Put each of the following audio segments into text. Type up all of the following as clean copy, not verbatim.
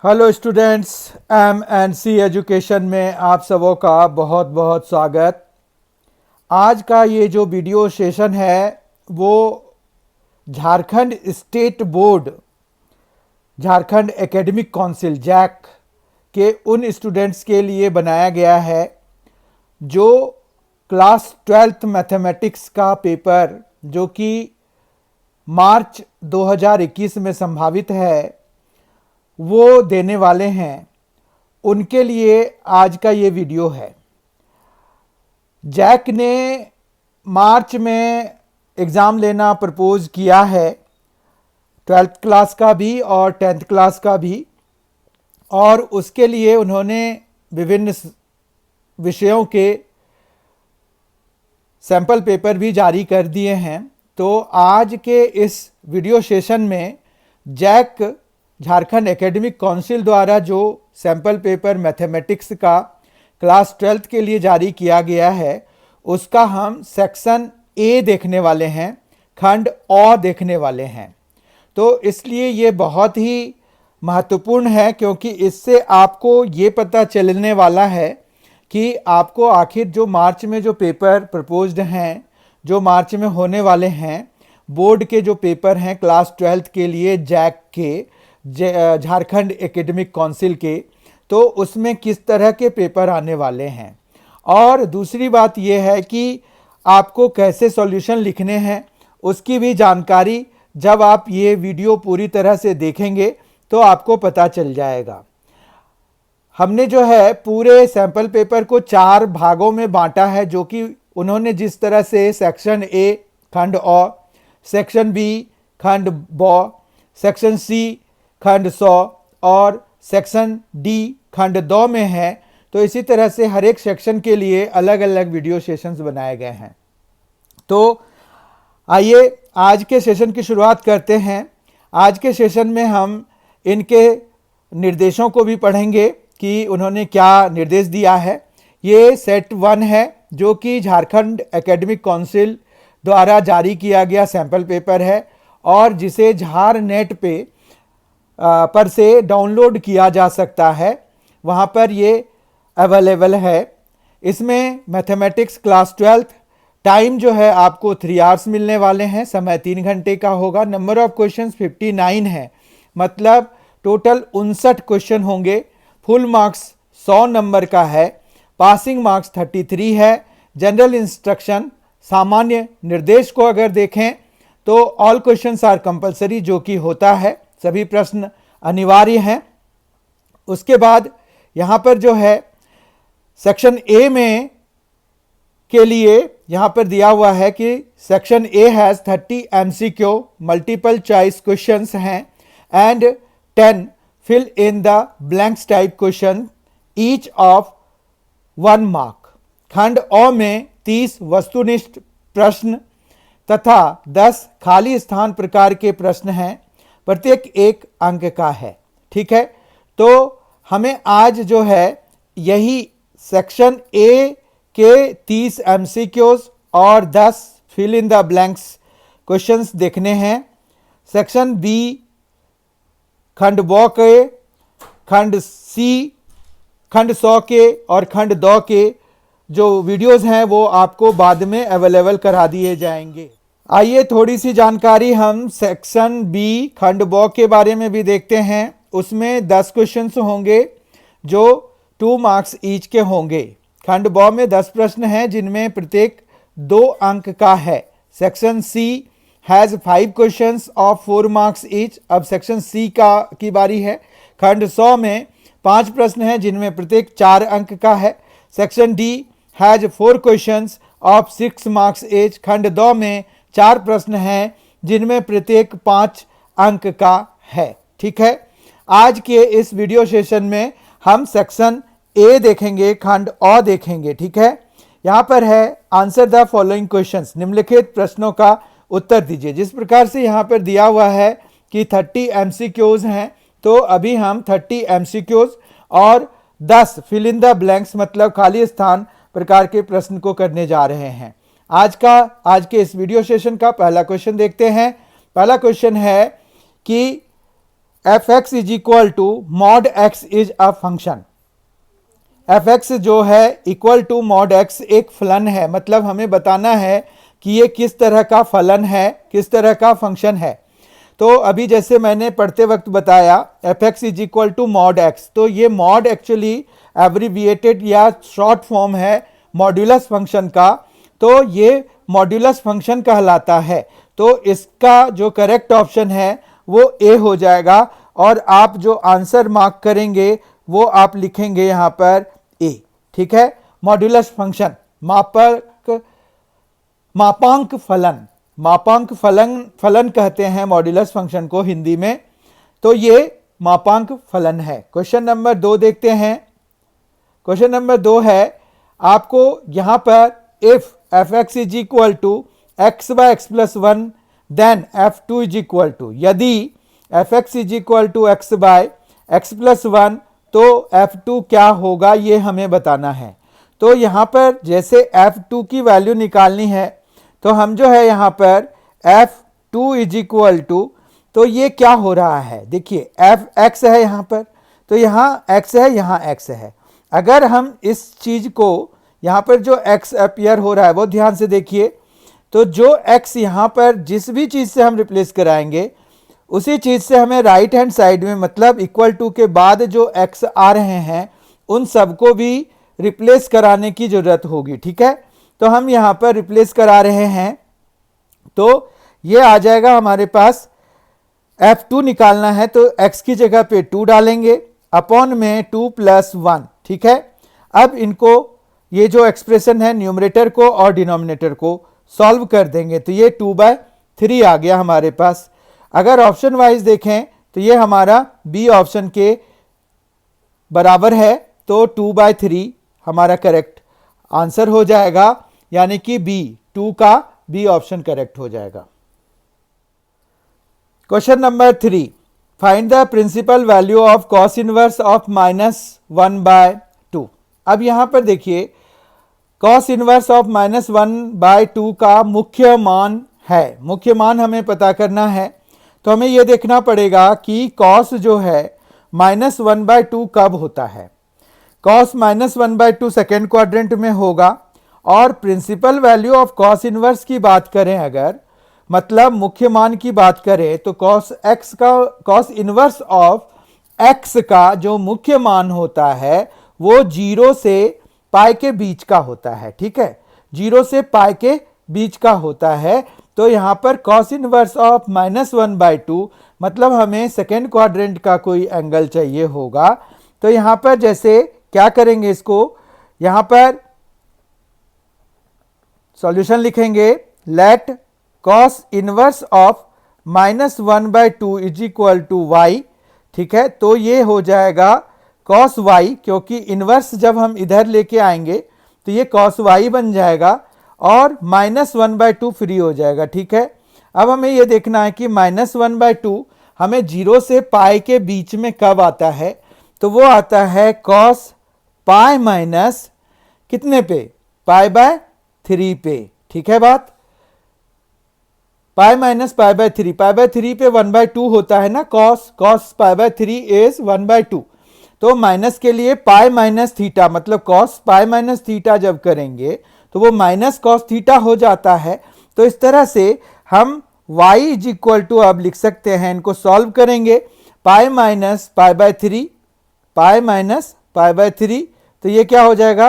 Hello students, M and C education में आप सबों का बहुत बहुत स्वागत। आज का ये जो वीडियो सेशन है वो Jharkhand state board, Jharkhand academic council JAC के उन स्टूडेंट्स के लिए बनाया गया है जो क्लास 12th मैथमेटिक्स का पेपर जो कि मार्च 2021 में संभावित है वो देने वाले हैं। उनके लिए आज का ये वीडियो है। जैक ने मार्च में एग्ज़ाम लेना प्रपोज किया है, 12th क्लास का भी और 10th क्लास का भी, और उसके लिए उन्होंने विभिन्न विषयों के सैंपल पेपर भी जारी कर दिए हैं। तो आज के इस वीडियो सेशन में जैक झारखंड एकेडमिक काउंसिल द्वारा जो सैंपल पेपर मैथमेटिक्स का क्लास 12th के लिए जारी किया गया है उसका हम सेक्शन ए देखने वाले हैं, खंड अ देखने वाले हैं। तो इसलिए ये बहुत ही महत्वपूर्ण है क्योंकि इससे आपको ये पता चलने वाला है कि आपको आखिर जो मार्च में जो पेपर प्रपोज्ड हैं, जो मार्च में होने वाले हैं, बोर्ड के जो पेपर हैं क्लास 12th के लिए जैक के, झारखंड एकेडमिक काउंसिल के, तो उसमें किस तरह के पेपर आने वाले हैं। और दूसरी बात यह है कि आपको कैसे सॉल्यूशन लिखने हैं उसकी भी जानकारी जब आप ये वीडियो पूरी तरह से देखेंगे तो आपको पता चल जाएगा। हमने जो है पूरे सैंपल पेपर को 4 भागों में बांटा है, जो कि उन्होंने जिस तरह से सेक्शन ए खंड अ, सेक्शन बी खंड ब, सेक्शन सी खंड 100 और सेक्शन डी खंड 2 में है, तो इसी तरह से हर एक सेक्शन के लिए अलग अलग वीडियो सेशंस बनाए गए हैं। तो आइए आज के सेशन की शुरुआत करते हैं। आज के सेशन में हम इनके निर्देशों को भी पढ़ेंगे कि उन्होंने क्या निर्देश दिया है। ये सेट 1 है जो कि झारखंड एकेडमिक काउंसिल द्वारा जारी किया गया सैंपल पेपर है और जिसे झार नेट पर से डाउनलोड किया जा सकता है, वहाँ पर ये अवेलेबल है। इसमें मैथमेटिक्स क्लास 12th टाइम जो है आपको 3 आवर्स मिलने वाले हैं, समय 3 घंटे का होगा। नंबर ऑफ क्वेश्चंस 59 है, मतलब टोटल 59 क्वेश्चन होंगे। फुल मार्क्स 100 नंबर का है, पासिंग मार्क्स 33 है। जनरल इंस्ट्रक्शन सामान्य निर्देश को अगर देखें तो ऑल क्वेश्चंस आर कंपलसरी, जो कि होता है, सभी प्रश्न अनिवार्य हैं। उसके बाद यहाँ पर जो है सेक्शन ए में के लिए यहाँ पर दिया हुआ है कि section A has 30 MCQ multiple choice questions हैं and 10 fill in the blanks type question each of 1 mark. खंड अ में 30 वस्तुनिष्ठ प्रश्न तथा 10 खाली स्थान प्रकार के प्रश्न हैं, प्रत्येक 1 अंक का है। ठीक है, तो हमें आज जो है यही सेक्शन ए के 30 MCQs और 10 fill in the blanks questions देखने हैं। सेक्शन बी खंड ब के, खंड सी खंड 100 के और खंड 2 के जो वीडियोस हैं वो आपको बाद में अवेलेबल करा दिए जाएंगे। आइए थोड़ी सी जानकारी हम सेक्शन बी खंड ब के बारे में भी देखते हैं। उसमें 10 क्वेश्चंस होंगे जो 2 मार्क्स ईच के होंगे। खंड ब में 10 प्रश्न हैं जिनमें प्रत्येक 2 अंक का है। Section C has 5 questions of 4 marks each. अब सेक्शन सी की बारी है। खंड 100 में 5 प्रश्न हैं जिनमें प्रत्येक 4 अंक का है। Section D has 4 questions of 6 marks each. खंड 2 में 4 प्रश्न हैं जिनमें प्रत्येक 5 अंक का है। ठीक है, आज के इस वीडियो सेशन में हम सेक्शन ए देखेंगे, खंड अ देखेंगे। ठीक है, यहाँ पर है आंसर द फॉलोइंग क्वेश्चंस, निम्नलिखित प्रश्नों का उत्तर दीजिए। जिस प्रकार से यहाँ पर दिया हुआ है कि 30 MCQs हैं, तो अभी हम 30 MCQs और 10 फिल इन द ब्लैंक्स मतलब खाली स्थान प्रकार के प्रश्न को करने जा रहे हैं। आज के इस वीडियो सेशन का पहला क्वेश्चन देखते हैं। पहला क्वेश्चन है कि f x is equal to mod x is a function. F x जो है इक्वल टू मॉड एक्स एक फलन है, मतलब हमें बताना है कि ये किस तरह का फलन है, किस तरह का फंक्शन है। तो अभी जैसे मैंने पढ़ते वक्त बताया f x is equal to mod x, तो ये मॉड एक्चुअली एब्रीविएटेड या शॉर्ट फॉर्म है मॉड्यूलस फंक्शन का, तो ये मॉड्यूलस फंक्शन कहलाता है। तो इसका जो करेक्ट ऑप्शन है वो ए हो जाएगा, और आप जो आंसर मार्क करेंगे वो आप लिखेंगे यहाँ पर ए। ठीक है, मॉड्यूलस फंक्शन मापांक फलन, मापांक फलन कहते हैं मॉड्यूलस फंक्शन को हिंदी में। तो ये मापांक फलन है। क्वेश्चन नंबर 2 देखते हैं। क्वेश्चन नंबर 2 है आपको यहाँ पर if f x is equal to x by x plus 1 then f two is equal to, यदि f x is equal to x by x plus 1 तो एफ टू क्या होगा ये हमें बताना है। तो यहाँ पर जैसे एफ टू की वैल्यू निकालनी है तो हम जो है यहाँ पर f two is equal to, तो ये क्या हो रहा है, देखिए एफ एक्स है यहाँ पर, तो यहाँ एक्स है, यहाँ एक्स है। अगर हम इस चीज को यहाँ पर जो एक्स अपीयर हो रहा है वो ध्यान से देखिए, तो जो एक्स यहाँ पर जिस भी चीज से हम रिप्लेस कराएंगे उसी चीज से हमें राइट हैंड साइड में, मतलब इक्वल टू के बाद जो एक्स आ रहे हैं उन सबको भी रिप्लेस कराने की जरूरत होगी। ठीक है, तो हम यहाँ पर रिप्लेस करा रहे हैं, तो ये आ जाएगा हमारे पास f2 निकालना है तो x की जगह पे 2 डालेंगे, अपॉन में 2 प्लस 1। ठीक है, अब इनको ये जो एक्सप्रेशन है न्यूमरेटर को और डिनोमिनेटर को सॉल्व कर देंगे तो ये 2/3 आ गया हमारे पास। अगर ऑप्शन वाइज देखें तो ये हमारा बी ऑप्शन के बराबर है, तो 2/3 हमारा करेक्ट आंसर हो जाएगा, यानी कि बी 2 का बी ऑप्शन करेक्ट हो जाएगा। Question number 3, find the principal value of cos inverse of -1/2। अब यहां पर देखिए कॉस इनवर्स ऑफ -1/2 का मुख्य मान है, मुख्य मान हमें पता करना है। तो हमें यह देखना पड़ेगा कि कॉस जो है -1/2 कब होता है। कॉस -1/2 सेकेंड क्वाड्रेंट में होगा, और principal value of cos inverse की बात करें अगर, मतलब मुख्य मान की बात करें, तो कॉस एक्स का, कॉस इनवर्स ऑफ एक्स का जो मुख्य मान होता है वो 0 से पाई के बीच का होता है। ठीक है, 0 से पाई के बीच का होता है। तो यहाँ पर कॉस इनवर्स ऑफ -1/2 मतलब हमें सेकेंड क्वाड्रेंट का एंगल चाहिए होगा। तो यहाँ पर जैसे क्या करेंगे, इसको यहाँ पर सॉल्यूशन लिखेंगे, let cos inverse of -1/2 is equal to y। ठीक है, तो ये हो जाएगा कॉस y, क्योंकि इनवर्स जब हम इधर लेके आएंगे तो ये कॉस y बन जाएगा और -1/2 फ्री हो जाएगा। ठीक है, अब हमें ये देखना है कि -1/2 हमें 0 से पाई के बीच में कब आता है, तो वो आता है कॉस पाई माइनस कितने पे, पाई/3 पे। ठीक है बात, पाई माइनस पाई/3, पाई/3 पे 1/2 होता है ना, कॉस पाई/3 इज 1/2। तो माइनस के लिए पाई माइनस थीटा, मतलब कॉस पाई माइनस थीटा जब करेंगे तो वो माइनस कॉस थीटा हो जाता है। तो इस तरह से हम y इज इक्वल टू अब लिख सकते हैं, इनको सॉल्व करेंगे, पाई माइनस पाई/3, पाई माइनस पाई/3, तो ये क्या हो जाएगा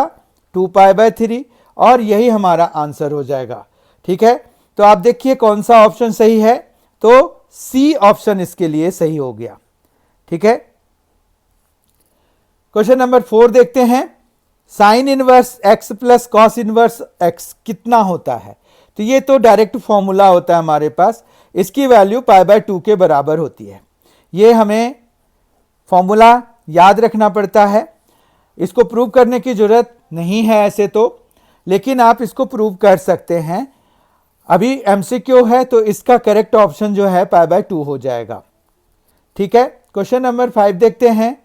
2π/3, और यही हमारा आंसर हो जाएगा। ठीक है, तो आप देखिए कौन सा ऑप्शन सही है, तो सी ऑप्शन इसके लिए सही हो गया। ठीक है, क्वेश्चन नंबर 4 देखते हैं, sine inverse x plus cos inverse x कितना होता है। तो ये तो डायरेक्ट फॉर्मूला होता है हमारे पास, इसकी वैल्यू π/2 के बराबर होती है। ये हमें फॉर्मूला याद रखना पड़ता है, इसको प्रूव करने की जरूरत नहीं है ऐसे तो, लेकिन आप इसको प्रूव कर सकते हैं। अभी एमसीक्यू है तो इसका करेक्ट ऑप्शन जो है π/2 हो जाएगा। ठीक है, क्वेश्चन नंबर 5 देखते हैं।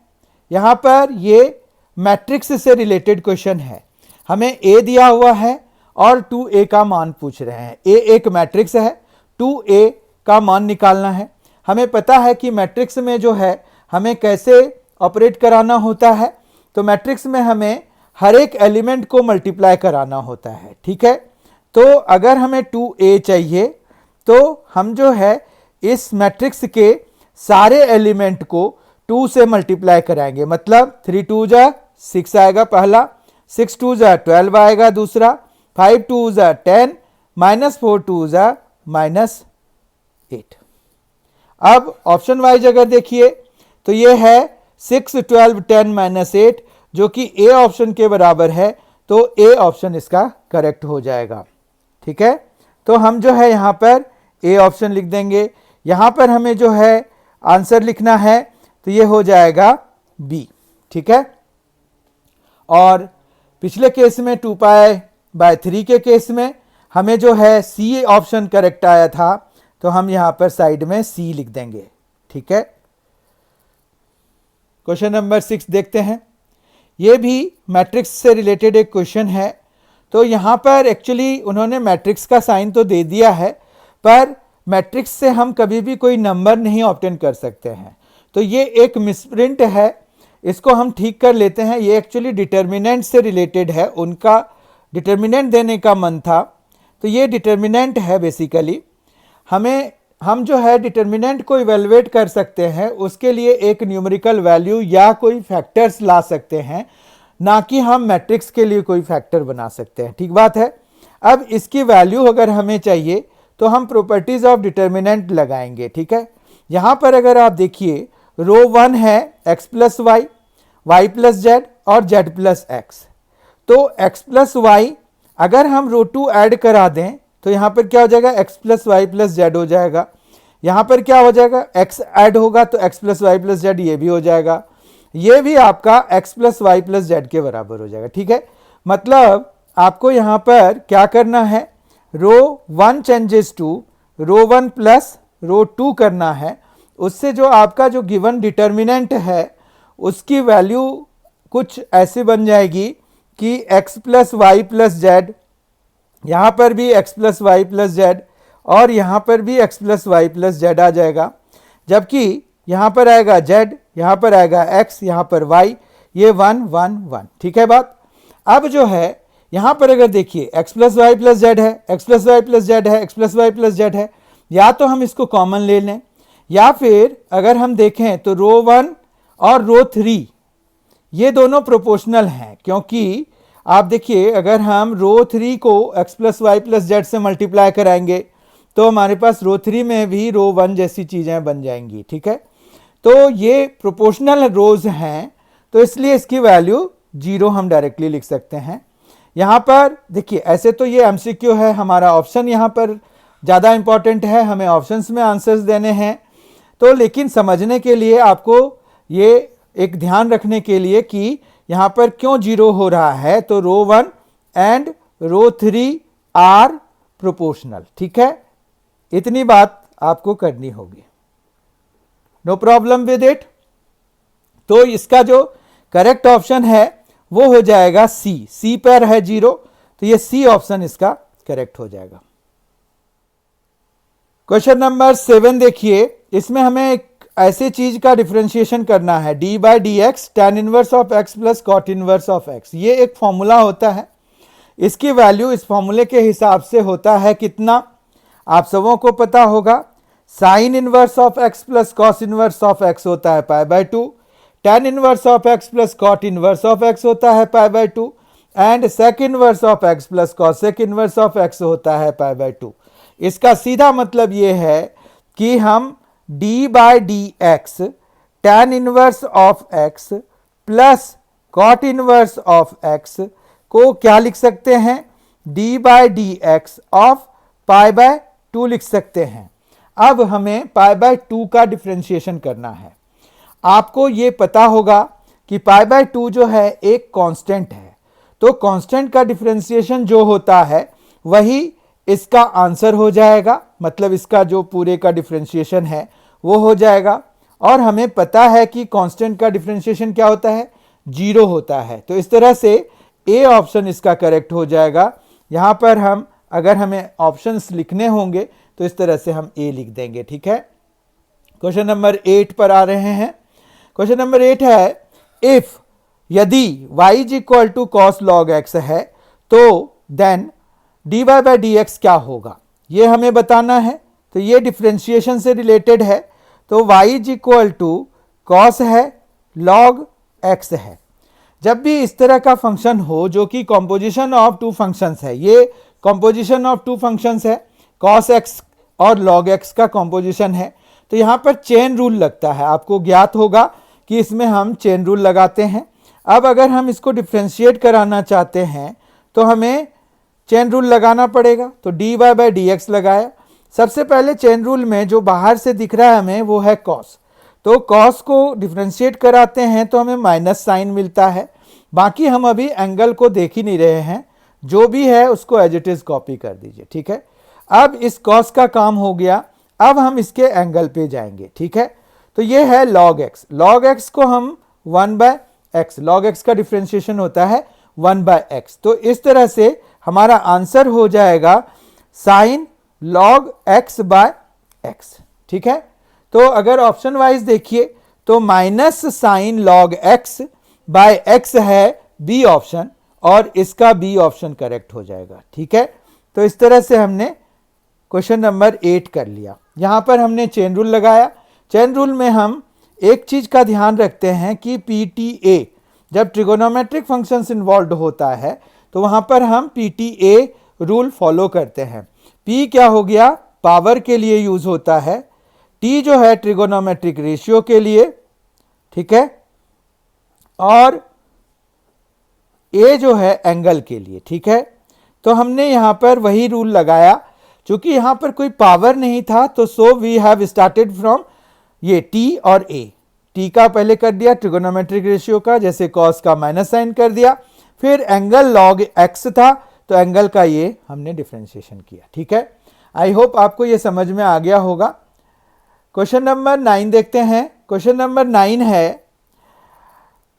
यहां पर ये मैट्रिक्स से रिलेटेड क्वेश्चन है, हमें ए दिया हुआ है और 2a का मान पूछ रहे हैं। ए एक मैट्रिक्स है, 2a का मान निकालना है। हमें पता है कि मैट्रिक्स में जो है हमें कैसे ऑपरेट कराना होता है। तो मैट्रिक्स में हमें हर एक एलिमेंट को मल्टीप्लाई कराना होता है, ठीक है। तो अगर हमें 2a चाहिए तो हम जो है इस मैट्रिक्स के सारे एलिमेंट को 2 से मल्टीप्लाई कराएंगे, मतलब 3 2 जा 6 आएगा पहला, 6 2 जा 12 आएगा दूसरा, 5 2 जा 10, -4 2 जा -8। अब ऑप्शन वाइज अगर देखिए तो ये है 6 12 10 -8 जो कि ए ऑप्शन के बराबर है, तो ए ऑप्शन इसका करेक्ट हो जाएगा, ठीक है। तो हम जो है यहाँ पर ए ऑप्शन लिख देंगे। यहाँ पर हमें जो है आंसर लिखना है तो ये हो जाएगा बी, ठीक है। और पिछले केस में 2π/3 के केस में हमें जो है सी ऑप्शन करेक्ट आया था, तो हम यहाँ पर साइड में सी लिख देंगे, ठीक है। क्वेश्चन नंबर 6 देखते हैं। ये भी मैट्रिक्स से रिलेटेड एक क्वेश्चन है। तो यहाँ पर एक्चुअली उन्होंने मैट्रिक्स का साइन तो दे दिया है, पर मैट्रिक्स से हम कभी भी कोई नंबर नहीं ऑब्टेन कर सकते हैं। तो ये एक मिसप्रिंट है, इसको हम ठीक कर लेते हैं। ये एक्चुअली डिटर्मिनेंट से रिलेटेड है, उनका डिटर्मिनेंट देने का मन था, तो ये डिटर्मिनेंट है बेसिकली। हम जो है डिटर्मिनेंट को इवेलुएट कर सकते हैं, उसके लिए एक न्यूमेरिकल वैल्यू या कोई फैक्टर्स ला सकते हैं, ना कि हम मैट्रिक्स के लिए कोई फैक्टर बना सकते हैं, ठीक बात है। अब इसकी वैल्यू अगर हमें चाहिए तो हम प्रॉपर्टीज ऑफ डिटर्मिनेंट लगाएंगे, ठीक है। यहाँ पर अगर आप देखिए रो 1 है x plus y, y plus z और जेड प्लस एक्स। तो x प्लस वाई अगर हम रो 2 ऐड करा दें तो यहाँ पर क्या हो जाएगा, x plus y plus z हो जाएगा। यहाँ पर क्या हो जाएगा, x ऐड होगा तो x plus y plus z ये भी हो जाएगा, ये भी आपका x plus y plus z के बराबर हो जाएगा, ठीक है। मतलब आपको यहाँ पर क्या करना है, row 1 changes to row 1 plus row 2 करना है। उससे जो आपका जो गिवन डिटर्मिनेंट है उसकी वैल्यू कुछ ऐसी बन जाएगी कि x plus y plus z, यहाँ पर भी x plus y plus z और यहाँ पर भी x plus y plus z आ जाएगा, जबकि यहाँ पर आएगा z, यहाँ पर आएगा x, यहाँ पर y, ये 1 1 1, ठीक है बात। अब जो है यहाँ पर अगर देखिए x plus y plus z है, x plus y plus z है, x plus y plus z है, या तो हम इसको कॉमन ले लें, या फिर अगर हम देखें तो रो 1 और रो 3 ये दोनों प्रोपोर्शनल हैं, क्योंकि आप देखिए अगर हम रो 3 को x plus y plus z से मल्टीप्लाई कराएंगे तो हमारे पास रो 3 में भी रो 1 जैसी चीज़ें बन जाएंगी, ठीक है। तो ये प्रोपोर्शनल रोज हैं, तो इसलिए इसकी वैल्यू 0 हम डायरेक्टली लिख सकते हैं। यहाँ पर देखिए ऐसे तो ये MCQ है, हमारा ऑप्शन यहाँ पर ज़्यादा इंपॉर्टेंट है, हमें ऑप्शंस में आंसर्स देने हैं। तो लेकिन समझने के लिए आपको ये एक ध्यान रखने के लिए कि यहाँ पर क्यों 0 हो रहा है, तो रो 1 एंड रो 3 आर प्रोपोर्शनल, ठीक है। इतनी बात आपको करनी होगी, नो प्रॉब्लम विद इट। तो इसका जो करेक्ट ऑप्शन है वो हो जाएगा सी पर है 0, तो ये सी ऑप्शन इसका करेक्ट हो जाएगा। क्वेश्चन नंबर 7 देखिए, इसमें हमें एक ऐसे चीज का डिफरेंशिएशन करना है, d by d x tan inverse of x plus cot inverse of x. ये एक फॉर्मूला होता है, इसकी वैल्यू इस फॉर्मूले के हिसाब से होता है कितना, आप सबों को पता होगा। Sine inverse of x plus cos inverse of x होता है π/2, tan inverse of x plus cot inverse of x होता है π/2 and sec inverse of x plus cosec inverse of x होता है π/2। इसका सीधा मतलब ये है कि हम d by d x tan inverse of x plus cot inverse of x को क्या लिख सकते हैं, d by d x of π/2 लिख सकते हैं। अब हमें π/2 का डिफरेंशिएशन करना है। आपको ये पता होगा कि π/2 जो है एक कांस्टेंट है, तो कांस्टेंट का डिफरेंशिएशन जो होता है वही इसका आंसर हो जाएगा, मतलब इसका जो पूरे का डिफरेंशिएशन है वो हो जाएगा। और हमें पता है कि कांस्टेंट का डिफरेंशिएशन क्या होता है, 0 होता है। तो इस तरह से ए ऑप्शन इसका करेक्ट हो जाएगा। यहाँ पर हम अगर हमें ऑप्शंस लिखने होंगे तो इस तरह से हम ए लिख देंगे, ठीक है। क्वेश्चन नंबर 8 पर आ रहे हैं। क्वेश्चन नंबर 8 है, इफ यदि y is equal to cos log x है तो then dy by d x क्या होगा, ये हमें बताना है। तो ये डिफ्रेंशिएशन से रिलेटेड है। तो y is equal to cos है लॉग x है। जब भी इस तरह का फंक्शन हो जो कि कॉम्पोजिशन ऑफ टू फंक्शंस है, ये कॉम्पोजिशन ऑफ टू फंक्शंस है, कॉस x और लॉग x का कॉम्पोजिशन है, तो यहाँ पर चेन रूल लगता है। आपको ज्ञात होगा कि इसमें हम चेन रूल लगाते हैं। अब अगर हम इसको डिफ्रेंशिएट कराना चाहते हैं तो हमें चेन रूल लगाना पड़ेगा। तो d y by d x लगाया। सबसे पहले चेन रूल में जो बाहर से दिख रहा है हमें वो है कॉस। तो कॉस को डिफ्रेंशिएट कराते हैं तो हमें माइनस साइन मिलता है। बाकी हम अभी एंगल को देख ही नहीं रहे हैं, जो भी है उसको एज इट इज कॉपी कर दीजिए, ठीक है। अब इस कॉस का काम हो गया, अब हम इसके एंगल पे जाएंगे, ठीक है। तो ये है लॉग एक्स। लॉग एक्स को हम 1 बाय एक्स, लॉग एक्स का डिफ्रेंशिएशन होता है 1 बाय एक्स। तो इस तरह से हमारा आंसर हो जाएगा sine log x by x, ठीक है। तो अगर ऑप्शन वाइज देखिए तो minus sine log x by x है बी ऑप्शन, और इसका बी ऑप्शन करेक्ट हो जाएगा, ठीक है। तो इस तरह से हमने क्वेश्चन नंबर 8 कर लिया। यहां पर हमने चेन रूल लगाया। चेन रूल में हम एक चीज का ध्यान रखते हैं कि PTA, जब ट्रिगोनोमेट्रिक फंक्शंस इन्वॉल्व होता है तो वहां पर हम PTA रूल फॉलो करते हैं। P क्या हो गया, पावर के लिए यूज होता है। T जो है ट्रिगोनोमेट्रिक रेशियो के लिए, ठीक है, और A जो है एंगल के लिए, ठीक है। तो हमने यहां पर वही रूल लगाया। चूंकि यहां पर कोई पावर नहीं था तो so we have started from ये T और A। T का पहले कर दिया ट्रिगोनोमेट्रिक रेशियो का, जैसे कॉस का माइनस साइन कर दिया, फिर एंगल लॉग x था तो एंगल का ये हमने डिफरेंशिएशन किया, ठीक है। आई होप आपको ये समझ में आ गया होगा। क्वेश्चन नंबर 9 देखते हैं। क्वेश्चन नंबर 9 है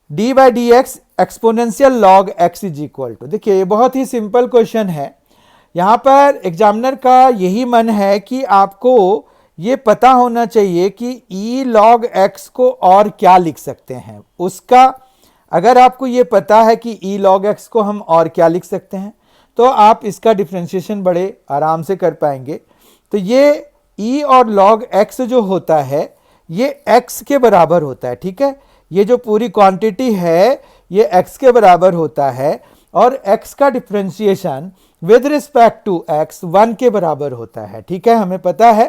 d by d x exponential log x is equal to. देखिए ये बहुत ही सिंपल क्वेश्चन है। यहाँ पर एग्जामिनर का यही मन है कि आपको ये पता होना चाहिए कि ई लॉग एक्स को और क्या लिख सकते हैं उसका। अगर आपको ये पता है कि ई लॉग एक्स को हम और क्या लिख सकते हैं तो आप इसका डिफ्रेंशिएशन बड़े आराम से कर पाएंगे। तो ये ई और लॉग एक्स जो होता है ये एक्स के बराबर होता है, ठीक है। ये जो पूरी क्वांटिटी है ये एक्स के बराबर होता है, और एक्स का differentiation with respect to x 1 के बराबर होता है, ठीक है, हमें पता है।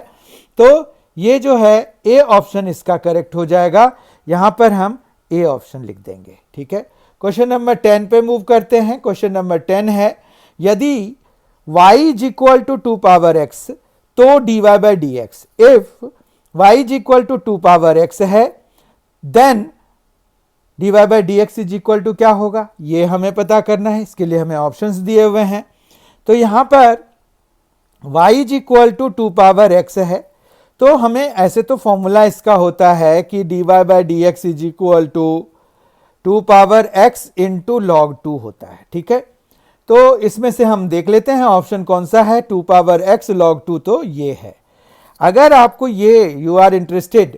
तो ये जो है ए ऑप्शन इसका करेक्ट हो जाएगा। यहां पर हम ए ऑप्शन लिख देंगे, ठीक है। क्वेश्चन नंबर 10 पे मूव करते हैं। क्वेश्चन नंबर 10 है यदि y is equal to 2 power x तो dy by d x. If y is equal to 2 power x है then dy by d x is equal to क्या होगा, ये हमें पता करना है। इसके लिए हमें ऑप्शंस दिए हुए हैं। तो यहां पर y is equal to 2 power x है तो हमें ऐसे तो फॉर्मूला इसका होता है कि dy by d x is equal to 2 power x into log 2 होता है, ठीक है। तो इसमें से हम देख लेते हैं ऑप्शन कौन सा है, 2 पावर x लॉग 2, तो ये है। अगर आपको ये यू आर इंटरेस्टेड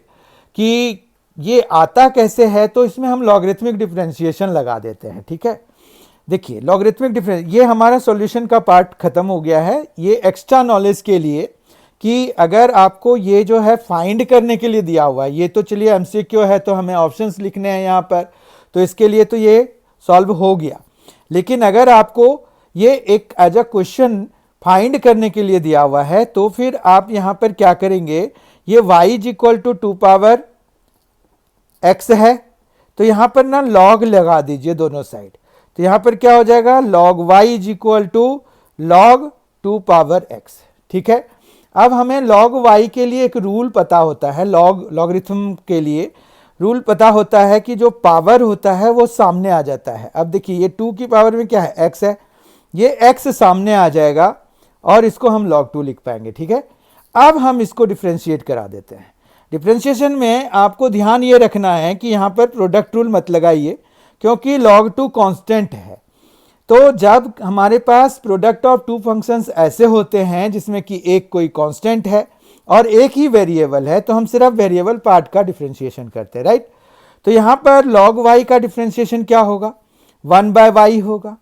कि ये आता कैसे है तो इसमें हम लॉगरिथमिक डिफरेंशिएशन लगा देते हैं, ठीक है। देखिए लॉगरिथमिक डिफरेंस, ये हमारा सॉल्यूशन का पार्ट खत्म हो गया है। ये एक्स्ट्रा नॉलेज के लिए कि अगर आपको ये जो है फाइंड करने के लिए दिया हुआ है, ये तो चलिए एमसीक्यू है तो हमें ऑप्शंस लिखने हैं यहाँ पर, तो इसके लिए तो ये सॉल्व हो गया। लेकिन अगर आपको ये एक एज अ क्वेश्चन फाइंड करने के लिए दिया हुआ है तो फिर आप यहाँ पर क्या करेंगे, ये y is equal to 2 power x है तो यहाँ पर ना लॉग लगा दीजिए दोनों साइड। तो यहाँ पर क्या हो जाएगा, log y is equal to log 2 power x, ठीक है। अब हमें लॉग y के लिए एक रूल पता होता है, लॉगरिथम के लिए रूल पता होता है कि जो पावर होता है वो सामने आ जाता है। अब देखिए ये 2 की पावर में क्या है, x है, ये x सामने आ जाएगा और इसको हम log 2 लिख पाएंगे, ठीक है। अब हम इसको डिफ्रेंशिएट करा देते हैं। डिफ्रेंशिएशन में आपको ध्यान ये रखना है कि यहाँ पर प्रोडक्ट रूल मत लगाइए क्योंकि log 2 कांस्टेंट है। तो जब हमारे पास प्रोडक्ट ऑफ टू फंक्शंस ऐसे होते हैं जिसमें कि एक कोई कांस्टेंट है और एक ही वेरिएबल है तो हम सिर्फ वेरिएबल पार्ट का डिफ्रेंशिएशन करते हैं, राइट। तो यहाँ पर log y का डिफ्रेंशिएशन क्या होगा, 1/y होगा।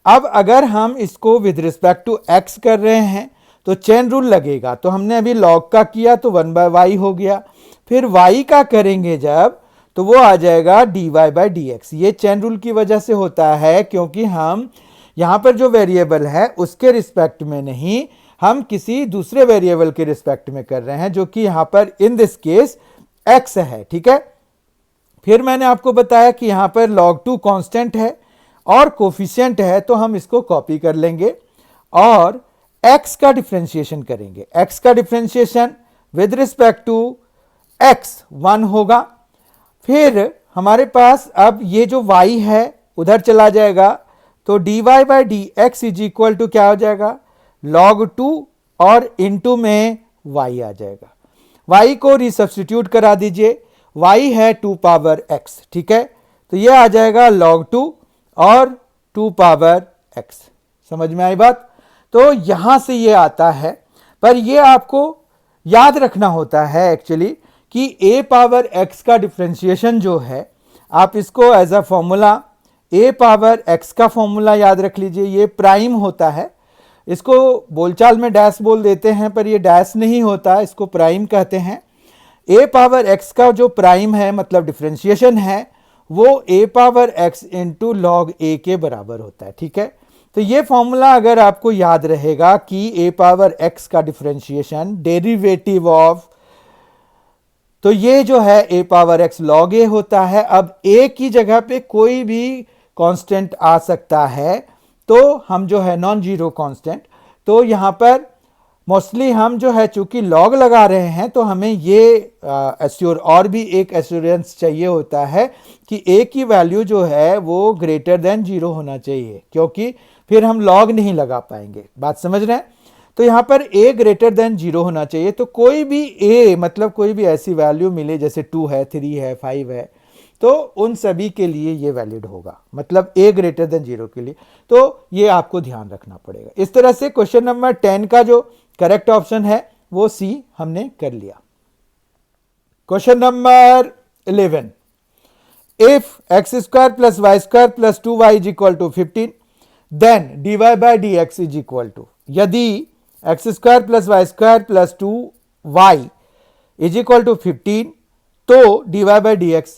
अब अगर हम इसको विद रिस्पेक्ट टू x कर रहे हैं तो चेन रूल लगेगा, तो हमने अभी log का किया तो 1/y हो गया, फिर y का करेंगे जब तो वो आ जाएगा dy/dx। ये चेन रूल की वजह से होता है क्योंकि हम यहाँ पर जो वेरिएबल है उसके रिस्पेक्ट में नहीं, हम किसी दूसरे वेरिएबल के रिस्पेक्ट में कर रहे हैं जो कि यहाँ पर इन दिस केस x है, ठीक है। फिर मैंने आपको बताया कि यहाँ पर log2 कांस्टेंट है और कोफिशिएंट है, तो हम इसको कॉपी कर लेंगे और x का डिफरेंशिएशन करेंगे। x का differentiation with respect to x 1 होगा। फिर हमारे पास अब ये जो y है उधर चला जाएगा, तो dy/dx इज इक्वल टू क्या हो जाएगा, log2 और इनटू में y आ जाएगा। y को रिसब्स्टिट्यूट करा दीजिए, y है 2 पावर x, ठीक है। तो ये आ जाएगा log2 और 2 पावर x। समझ में आई बात। तो यहां से ये आता है, पर ये आपको याद रखना होता है एक्चुअली कि a पावर x का डिफरेंशिएशन जो है, आप इसको as a formula a power x का फॉर्मूला याद रख लीजिए। ये प्राइम होता है, इसको बोलचाल में डैश बोल देते हैं पर ये डैश नहीं होता, इसको प्राइम कहते हैं। a पावर x का जो प्राइम है मतलब डिफरेंशिएशन है वो a power x into log a के बराबर होता है, ठीक है। तो ये फॉर्मूला अगर आपको याद रहेगा कि a पावर x का डिफरेंशिएशन डेरिवेटिव ऑफ, तो ये जो है a power x log a होता है। अब a की जगह पे कोई भी कांस्टेंट आ सकता है, तो हम जो है नॉन जीरो कांस्टेंट, तो यहाँ पर मोस्टली हम जो है चूंकि लॉग लगा रहे हैं तो हमें ये एश्योर और भी एक एश्योरेंस चाहिए होता है कि a की वैल्यू जो है वो ग्रेटर देन 0 होना चाहिए, क्योंकि फिर हम लॉग नहीं लगा पाएंगे। बात समझ रहे हैं। तो यहाँ पर a ग्रेटर देन 0 होना चाहिए, तो कोई भी a मतलब कोई भी ऐसी वैल्यू मिले जैसे 2 है, 3 है, 5 है, तो उन सभी के लिए ये वैलिड होगा, मतलब a ग्रेटर देन 0 के लिए। तो ये आपको ध्यान रखना पड़ेगा। इस तरह से क्वेश्चन नंबर 10 का जो करेक्ट ऑप्शन है वो सी हमने कर लिया। Question number 11, if x square plus y square plus 2y is equal to 15 then dy/dx is equal to, यदि x square plus y square plus 2y is equal to 15 तो dy/dx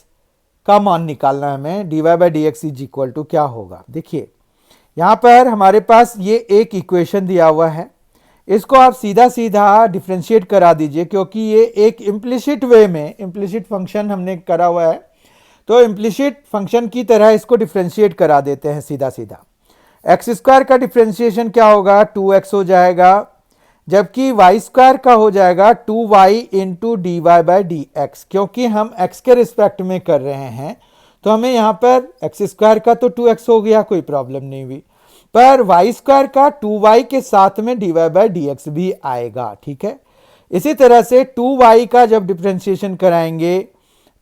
का मान निकालना है हमें। dy/dx इज इक्वल टू क्या होगा, देखिए यहां पर हमारे पास ये एक इक्वेशन दिया हुआ है, इसको आप सीधा सीधा डिफरेंशिएट करा दीजिए, क्योंकि ये एक इम्प्लिसिट वे में इम्प्लिसिट फंक्शन हमने करा हुआ है, तो इम्प्लिसिट फंक्शन की तरह इसको डिफरेंशिएट करा देते हैं सीधा सीधा। एक्स स्क्वायर का डिफरेंशिएशन क्या होगा, 2x हो जाएगा, जबकि वाई स्क्वायर का हो जाएगा 2y इंटू dy/dx। क्योंकि हम x के रिस्पेक्ट में कर रहे हैं तो हमें यहाँ पर एक्स स्क्वायर का तो 2x हो गया, कोई प्रॉब्लम नहीं हुई, पर वाई स्क्वायर का 2y के साथ में dy/dx भी आएगा, ठीक है। इसी तरह से 2y का जब डिफरेंशिएशन कराएंगे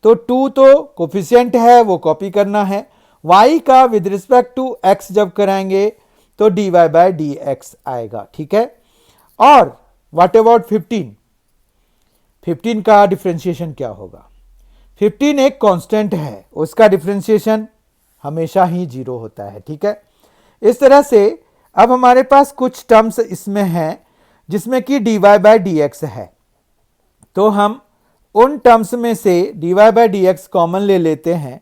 तो 2 तो कोफिशिएंट है वो कॉपी करना है, y का विद रिस्पेक्ट टू x जब कराएंगे तो dy/dx आएगा, ठीक है। और व्हाट अबाउट 15 का डिफरेंशिएशन क्या होगा, 15 एक कांस्टेंट है, उसका डिफरेंशिएशन हमेशा ही 0 होता है, ठीक है। इस तरह से अब हमारे पास कुछ टर्म्स इसमें हैं जिसमें कि dy/dx है, तो हम उन टर्म्स में से dy/dx कॉमन ले लेते हैं,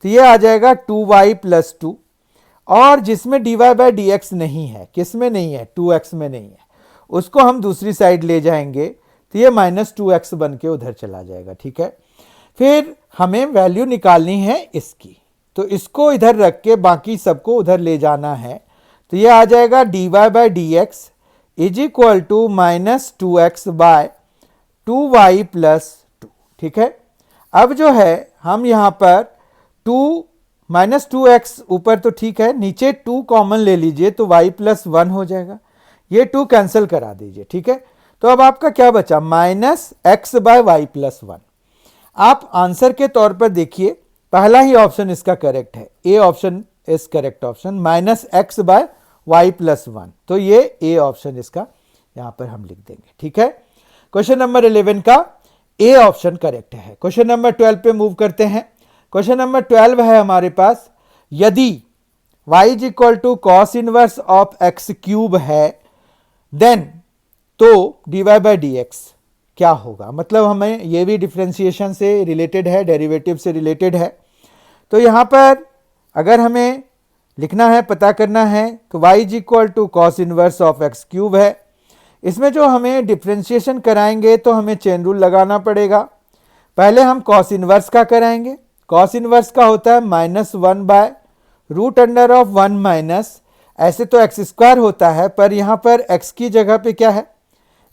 तो ये आ जाएगा 2y प्लस 2, और जिसमें dy/dx नहीं है, किसमें नहीं है, 2x में नहीं है, उसको हम दूसरी साइड ले जाएंगे तो ये -2x बन के उधर चला जाएगा, ठीक है। फिर हमें वैल्यू निकालनी है इसकी, तो इसको इधर रख के बाकी सबको उधर ले जाना है, तो ये आ जाएगा dy/dx is equal to -2x by 2y plus 2, ठीक है। अब जो है हम यहाँ पर 2-2x ऊपर तो ठीक है, नीचे 2 कॉमन ले लीजिए तो y प्लस 1 हो जाएगा, ये 2 कैंसिल करा दीजिए, ठीक है। तो अब आपका क्या बचा, -x बाय y प्लस 1। आप आंसर के तौर पर देखिए पहला ही ऑप्शन इसका करेक्ट है, A option is correct option, -x by y plus 1, तो ये ए ऑप्शन इसका यहां पर हम लिख देंगे, ठीक है। क्वेश्चन नंबर 11 का ए ऑप्शन करेक्ट है। क्वेश्चन नंबर 12 पे मूव करते हैं। क्वेश्चन नंबर 12 है हमारे पास, यदि y is equal to cos inverse of x cube है, देन तो dy बाई डी एक्स क्या होगा। मतलब हमें ये भी डिफ्रेंसिएशन से रिलेटेड है, डेरिवेटिव से रिलेटेड है। तो यहां पर अगर हमें लिखना है, पता करना है, तो y is equal to cos inverse of x cube है। इसमें जो हमें डिफ्रेंशिएशन कराएंगे तो हमें चेन रूल लगाना पड़ेगा। पहले हम कॉस इनवर्स का कराएंगे। कॉस इनवर्स का होता है -1 by root under of 1 minus, ऐसे तो एक्स स्क्वायर होता है, पर यहाँ पर एक्स की जगह पे क्या है,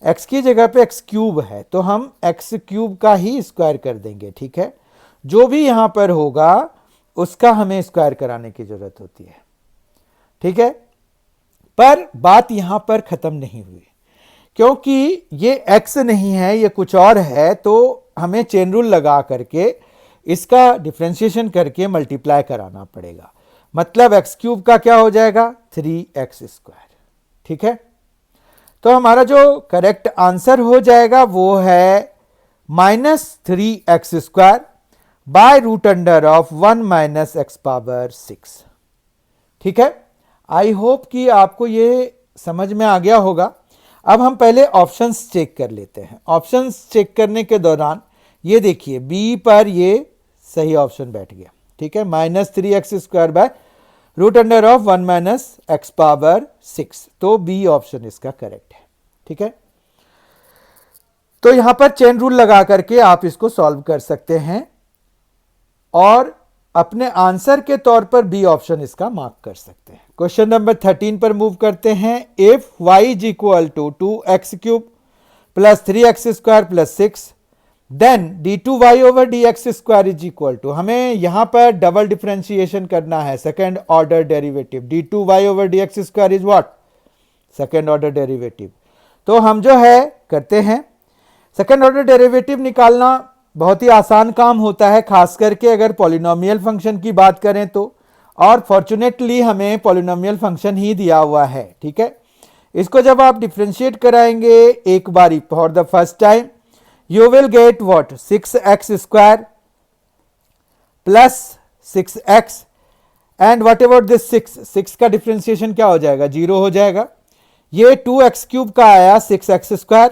एक्स की जगह पे एक्स क्यूब है, तो हम एक्स क्यूब का ही स्क्वायर कर देंगे। ठीक है, जो भी यहाँ पर होगा उसका हमें स्क्वायर कराने की जरूरत होती है। ठीक है, पर बात यहाँ पर खत्म नहीं हुई, क्योंकि ये x नहीं है, ये कुछ और है, तो हमें चेन रूल लगा करके इसका डिफ्रेंशिएशन करके मल्टीप्लाई कराना पड़ेगा। मतलब एक्स क्यूब का क्या हो जाएगा, 3x स्क्वायर। ठीक है, तो हमारा जो करेक्ट आंसर हो जाएगा वो है -3x square by root under of 1 minus x power 6। ठीक है, आई होप कि आपको ये समझ में आ गया होगा। अब हम पहले ऑप्शंस चेक कर लेते हैं। ऑप्शंस चेक करने के दौरान ये देखिए, बी पर ये सही ऑप्शन बैठ गया। ठीक है, -3x square by root under of 1 minus x power 6, तो बी ऑप्शन इसका करेक्ट है। ठीक है, तो यहां पर चेन रूल लगा करके आप इसको सॉल्व कर सकते हैं और अपने आंसर के तौर पर बी ऑप्शन इसका मार्क कर सकते हैं। क्वेश्चन नंबर 13 पर मूव करते हैं। If y is equal to 2x cube plus 3x square plus 6, then d2y over dx square is equal to, हमें यहां पर डबल डिफरेंशिएशन करना है, second order derivative. d2y over dx square is what, second order derivative. तो हम जो है करते हैं, सेकेंड ऑर्डर डेरिवेटिव निकालना बहुत ही आसान काम होता है, खास करके अगर पॉलिनोमियल फंक्शन की बात करें तो, और फॉर्चुनेटली हमें पॉलिनोमियल फंक्शन ही दिया हुआ है। ठीक है, इसको जब आप डिफरेंशिएट कराएंगे एक बारी for the first time, you will get what, 6x square plus 6x and what about this 6 का डिफरेंशिएशन क्या हो जाएगा, 0 हो जाएगा। ये 2x क्यूब का आया 6x स्क्वायर,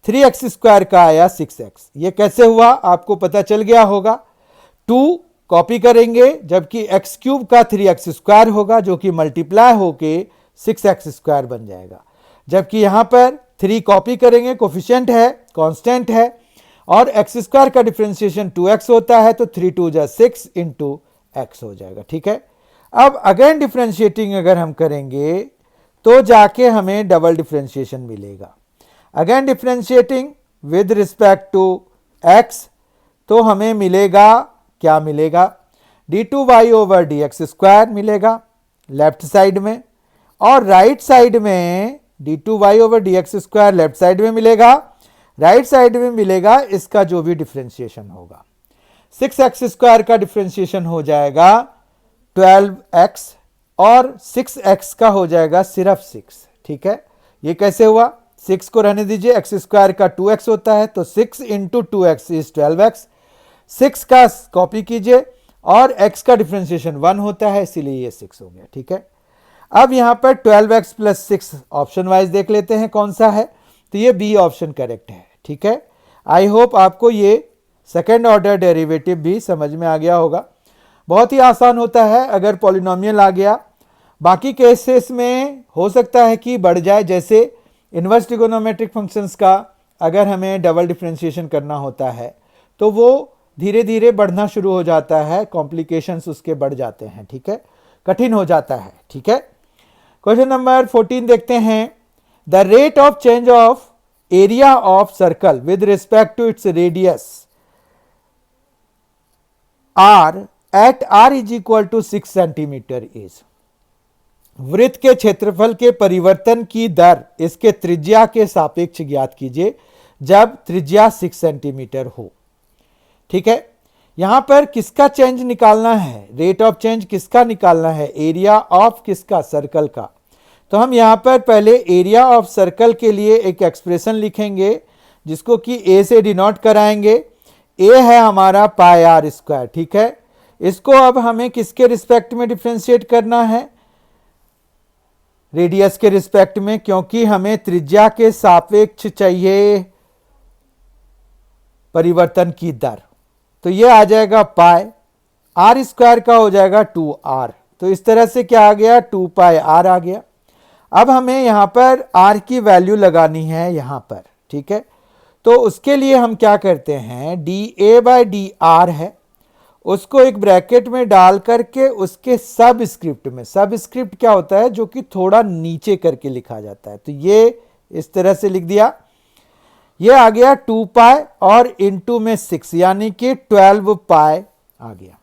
3x स्क्वायर का आया 6x। ये कैसे हुआ आपको पता चल गया होगा। 2 कॉपी करेंगे, जबकि x क्यूब का 3x स्क्वायर होगा, जो कि मल्टीप्लाई होके 6x स्क्वायर बन जाएगा। जबकि यहां पर 3 कॉपी करेंगे, कोफिशिएंट है, कांस्टेंट है, और x स्क्वायर का डिफरेंशिएशन 2x होता है, तो 3 2 जा 6 इंटू x हो जाएगा। ठीक है, अब अगेन डिफरेंशिएटिंग अगर हम करेंगे तो जाके हमें डबल डिफरेंशिएशन मिलेगा। Again differentiating with respect to x, तो हमें मिलेगा, क्या मिलेगा, d2y ओवर dx स्क्वायर मिलेगा लेफ्ट साइड में, और राइट साइड में d2y over dx square left side में मिलेगा, राइट साइड में मिलेगा इसका जो भी डिफरेंशिएशन होगा। 6x स्क्वायर का डिफरेंशिएशन हो जाएगा 12x, और 6x का हो जाएगा सिर्फ 6। ठीक है, ये कैसे हुआ, 6 को रहने दीजिए, x स्क्वायर का 2x होता है, तो 6 इंटू 2x इज 12x। 6 का कॉपी कीजिए, और x का डिफरेंशिएशन 1 होता है, इसीलिए ये 6 हो गया। ठीक है, अब यहां पर 12x प्लस 6 ऑप्शन वाइज देख लेते हैं कौन सा है, तो ये बी ऑप्शन करेक्ट है। ठीक है, आई होप आपको ये सेकेंड ऑर्डर डेरिवेटिव भी समझ में आ गया होगा। बहुत ही आसान होता है अगर पॉलिनोमियल आ गया। बाकी केसेस में हो सकता है कि बढ़ जाए, जैसे इनवर्स ट्रिगोनोमेट्रिक फंक्शंस का अगर हमें डबल डिफरेंशिएशन करना होता है तो वो धीरे धीरे बढ़ना शुरू हो जाता है, कॉम्प्लिकेशंस उसके बढ़ जाते हैं। ठीक है, कठिन हो जाता है। ठीक है, क्वेश्चन नंबर 14 देखते हैं। The rate of change of area of circle with respect to its radius r at r is equal to 6 centimetre is, वृत्त के क्षेत्रफल के परिवर्तन की दर इसके त्रिज्या के सापेक्ष ज्ञात कीजिए जब त्रिज्या 6 सेंटीमीटर हो। ठीक है, यहां पर किसका चेंज निकालना है, रेट ऑफ चेंज किसका निकालना है, एरिया ऑफ किसका, सर्कल का। तो हम यहां पर पहले एरिया ऑफ सर्कल के लिए एक एक्सप्रेशन लिखेंगे जिसको कि a से डिनोट कराएंगे। a है हमारा पाई आर स्क्वायर, ठीक है। इसको अब हमें किसके रिस्पेक्ट में डिफ्रेंशिएट करना है? रेडियस के रिस्पेक्ट में, क्योंकि हमें त्रिज्या के सापेक्ष चाहिए परिवर्तन की दर। तो ये आ जाएगा पाई आर स्क्वायर का हो जाएगा 2r। तो इस तरह से क्या आ गया? 2 पाई आर आ गया। अब हमें यहां पर r की वैल्यू लगानी है यहां पर, ठीक है। तो उसके लिए हम क्या करते हैं, dA बाई डी आर है, उसको एक ब्रैकेट में डाल करके उसके सब स्क्रिप्ट में, सब स्क्रिप्ट क्या होता है? जो कि थोड़ा नीचे करके लिखा जाता है। तो ये इस तरह से लिख दिया। ये आ गया 2 पाई और इंटू में 6 यानी कि 12 पाई आ गया।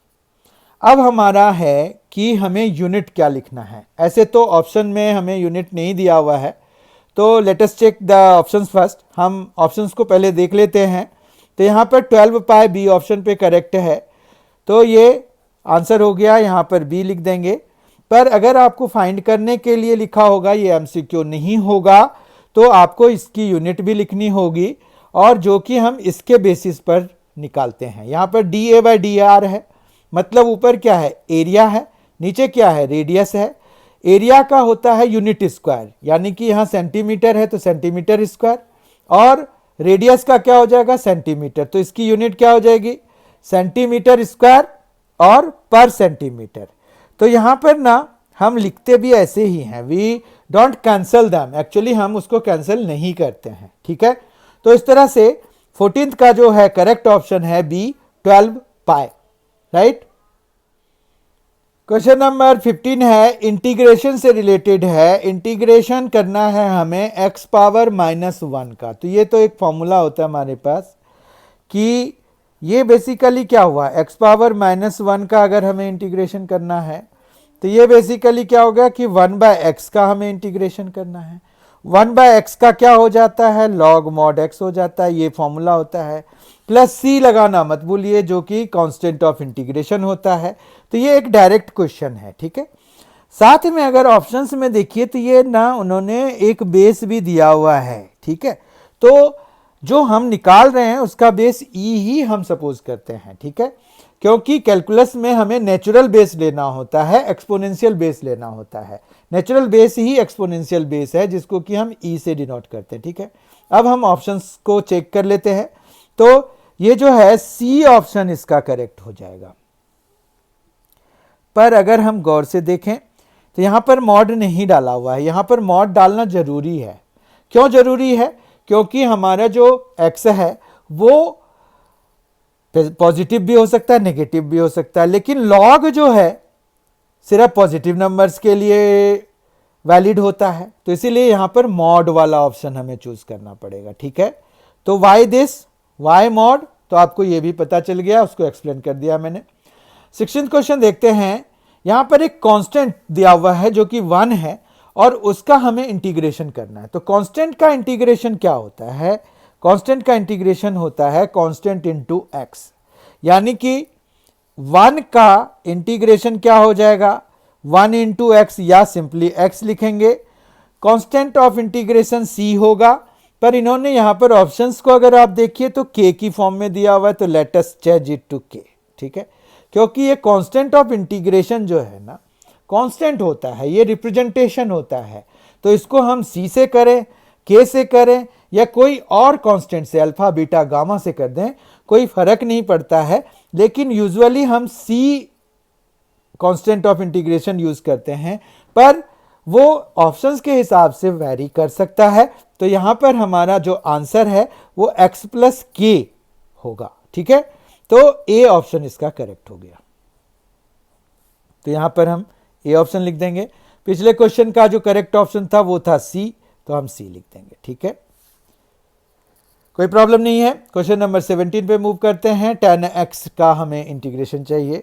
अब हमारा है कि हमें यूनिट क्या लिखना है। ऐसे तो ऑप्शन में हमें यूनिट नहीं दिया हुआ है, तो let us check the options first. हम ऑप्शंस को पहले देख लेते हैं। तो यहाँ पर 12 पाई बी ऑप्शन पे करेक्ट है, तो ये आंसर हो गया। यहाँ पर बी लिख देंगे। पर अगर आपको फाइंड करने के लिए लिखा होगा, ये एमसीक्यू नहीं होगा, तो आपको इसकी यूनिट भी लिखनी होगी, और जो कि हम इसके बेसिस पर निकालते हैं। यहाँ पर D A by D R है, मतलब ऊपर क्या है? एरिया है, नीचे क्या है? रेडियस है। एरिया का होता है यूनिट स्क्वायर, यानी कि यहाँ सेंटीमीटर है तो सेंटीमीटर स्क्वायर, और रेडियस का क्या हो जाएगा? सेंटीमीटर। तो इसकी यूनिट क्या हो जाएगी? सेंटीमीटर स्क्वायर और पर सेंटीमीटर। तो यहाँ पर ना हम लिखते भी ऐसे ही हैं, we don't cancel them, actually हम उसको कैंसिल नहीं करते हैं, ठीक है। तो इस तरह से 14th का जो है करेक्ट ऑप्शन है बी, 12 पाई, राइट। क्वेश्चन नंबर 15 है, इंटीग्रेशन से रिलेटेड है। इंटीग्रेशन करना है हमें x पावर -1 का। तो ये तो एक फॉर्मूला होता है हमारे पास कि ये बेसिकली क्या हुआ, x पावर -1 का अगर हमें इंटीग्रेशन करना है तो ये बेसिकली क्या हो गया कि 1/x का हमें इंटीग्रेशन करना है। 1/x का क्या हो जाता है? log mod x हो जाता है, ये फॉर्मूला होता है। प्लस c लगाना मत भूलिए, जो कि कांस्टेंट ऑफ इंटीग्रेशन होता है। तो ये एक डायरेक्ट क्वेश्चन है, ठीक है। साथ में अगर ऑप्शंस में देखिए तो ये ना उन्होंने एक बेस भी दिया हुआ है, ठीक है। तो जो हम निकाल रहे हैं उसका बेस ई ही हम सपोज करते हैं, ठीक है, क्योंकि कैलकुलस में हमें नेचुरल बेस लेना होता है, एक्सपोनेंशियल बेस लेना होता है। नेचुरल बेस ही एक्सपोनेंशियल बेस है, जिसको कि हम ई से डिनोट करते हैं, ठीक है। अब हम ऑप्शंस को चेक कर लेते हैं। तो ये जो है सी ऑप्शन इसका करेक्ट हो जाएगा। पर अगर हम गौर से देखें तो यहां पर मॉड नहीं डाला हुआ है। यहां पर मॉड डालना जरूरी है। क्यों जरूरी है? क्योंकि हमारा जो x है वो पॉजिटिव भी हो सकता है, नेगेटिव भी हो सकता है, लेकिन लॉग जो है सिर्फ पॉजिटिव नंबर्स के लिए वैलिड होता है। तो इसीलिए यहां पर मॉड वाला ऑप्शन हमें चूज करना पड़ेगा, ठीक है। तो वाई दिस, वाई मॉड, तो आपको यह भी पता चल गया, उसको एक्सप्लेन कर दिया मैंने। 16th क्वेश्चन देखते हैं। यहां पर एक कांस्टेंट दिया हुआ है जो कि 1 है, और उसका हमें इंटीग्रेशन करना है। तो कांस्टेंट का इंटीग्रेशन क्या होता है? कांस्टेंट का इंटीग्रेशन होता है कांस्टेंट इनटू एक्स, यानी कि 1 का इंटीग्रेशन क्या हो जाएगा? 1 इंटू एक्स, या सिंपली x लिखेंगे। कांस्टेंट ऑफ इंटीग्रेशन c होगा, पर इन्होंने यहां पर ऑप्शंस को अगर आप देखिए तो k की फॉर्म में दिया हुआ है, तो let us change it to k, ठीक है। क्योंकि ये कांस्टेंट ऑफ इंटीग्रेशन जो है ना, कांस्टेंट होता है, ये रिप्रेजेंटेशन होता है। तो इसको हम c से करें, k से करें, या कोई और कांस्टेंट से, अल्फा बीटा गामा से कर दें, कोई फर्क नहीं पड़ता है। लेकिन यूजुअली हम c constant of integration use करते हैं, पर वो ऑप्शंस के हिसाब से वैरी कर सकता है। तो यहां पर हमारा जो आंसर है वो x प्लस k होगा, ठीक है। तो ए ऑप्शन इसका करेक्ट हो गया। तो यहां पर हम ए ऑप्शन लिख देंगे। पिछले क्वेश्चन का जो करेक्ट ऑप्शन था वो था सी, तो हम सी लिख देंगे, ठीक है, कोई प्रॉब्लम नहीं है। क्वेश्चन नंबर 17 पे मूव करते हैं। tan x का हमें इंटीग्रेशन चाहिए।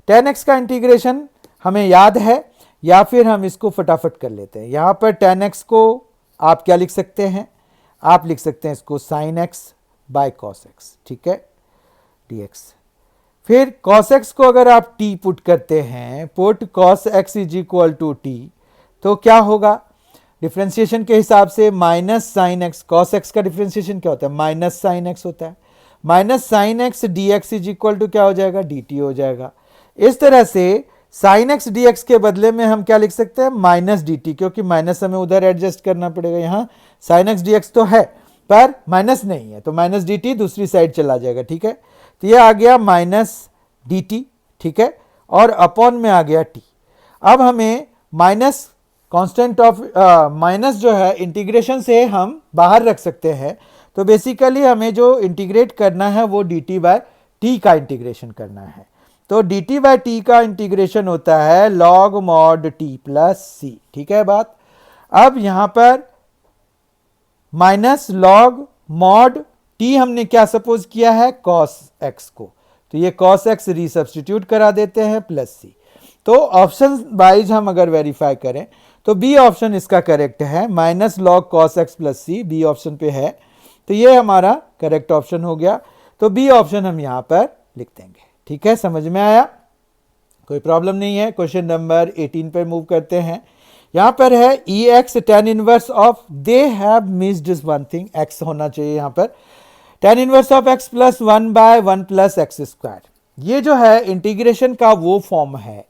tan x का इंटीग्रेशन हमें याद है, या फिर हम इसको फटाफट कर लेते हैं। यहां पर tan x को आप क्या लिख सकते हैं? आप लिख सकते हैं इसको sin x by cos x, ठीक है, dx। फिर cos x को अगर आप t पुट करते हैं, put cos x is equal to t, तो क्या होगा? डिफ्रेंसिएशन के हिसाब से minus sine x, cos x का डिफ्रेंसिएशन क्या होता है, माइनस साइन एक्स होता है। Minus sine x d x is equal to क्या हो जाएगा, डी टी हो जाएगा। इस तरह से साइन एक्स डी एक्स के बदले में हम क्या लिख सकते हैं, माइनस डी टी, क्योंकि माइनस हमें उधर एडजस्ट करना पड़ेगा। यहाँ साइन एक्स डी एक्स तो है पर माइनस नहीं है, तो माइनस डी टी दूसरी साइड चला जाएगा, ठीक है। तो ये आ गया माइनस डी टी, ठीक है, और अपॉन में आ गया टी। अब हमें माइनस कांस्टेंट ऑफ माइनस जो है इंटीग्रेशन से हम बाहर रख सकते हैं। तो बेसिकली हमें जो इंटीग्रेट करना है वो डी टी बाय टी का इंटीग्रेशन करना है। तो डी टी बाय टी का इंटीग्रेशन होता है लॉग मॉड टी प्लस सी, ठीक है बात। अब यहाँ पर माइनस लॉग मॉड टी हमने क्या सपोज किया है, कॉस एक्स को, तो ये कॉस एक्स रीसब्स्टिट्यूट करा देते हैं प्लस सी। तो ऑप्शन वाइज हम अगर वेरीफाई करें तो बी ऑप्शन इसका करेक्ट है, minus log cos x plus सी बी ऑप्शन पे है। तो ये हमारा करेक्ट ऑप्शन हो गया। तो बी ऑप्शन हम यहाँ पर लिख देंगे, ठीक है, समझ में आया, कोई प्रॉब्लम नहीं है। क्वेश्चन नंबर 18 पे मूव करते हैं। यहाँ पर है e x tan inverse of, they have missed one thing, x होना चाहिए यहाँ पर, tan inverse of x plus one by one plus x square. ये जो है इंटीग्रेशन का वो फॉर्म है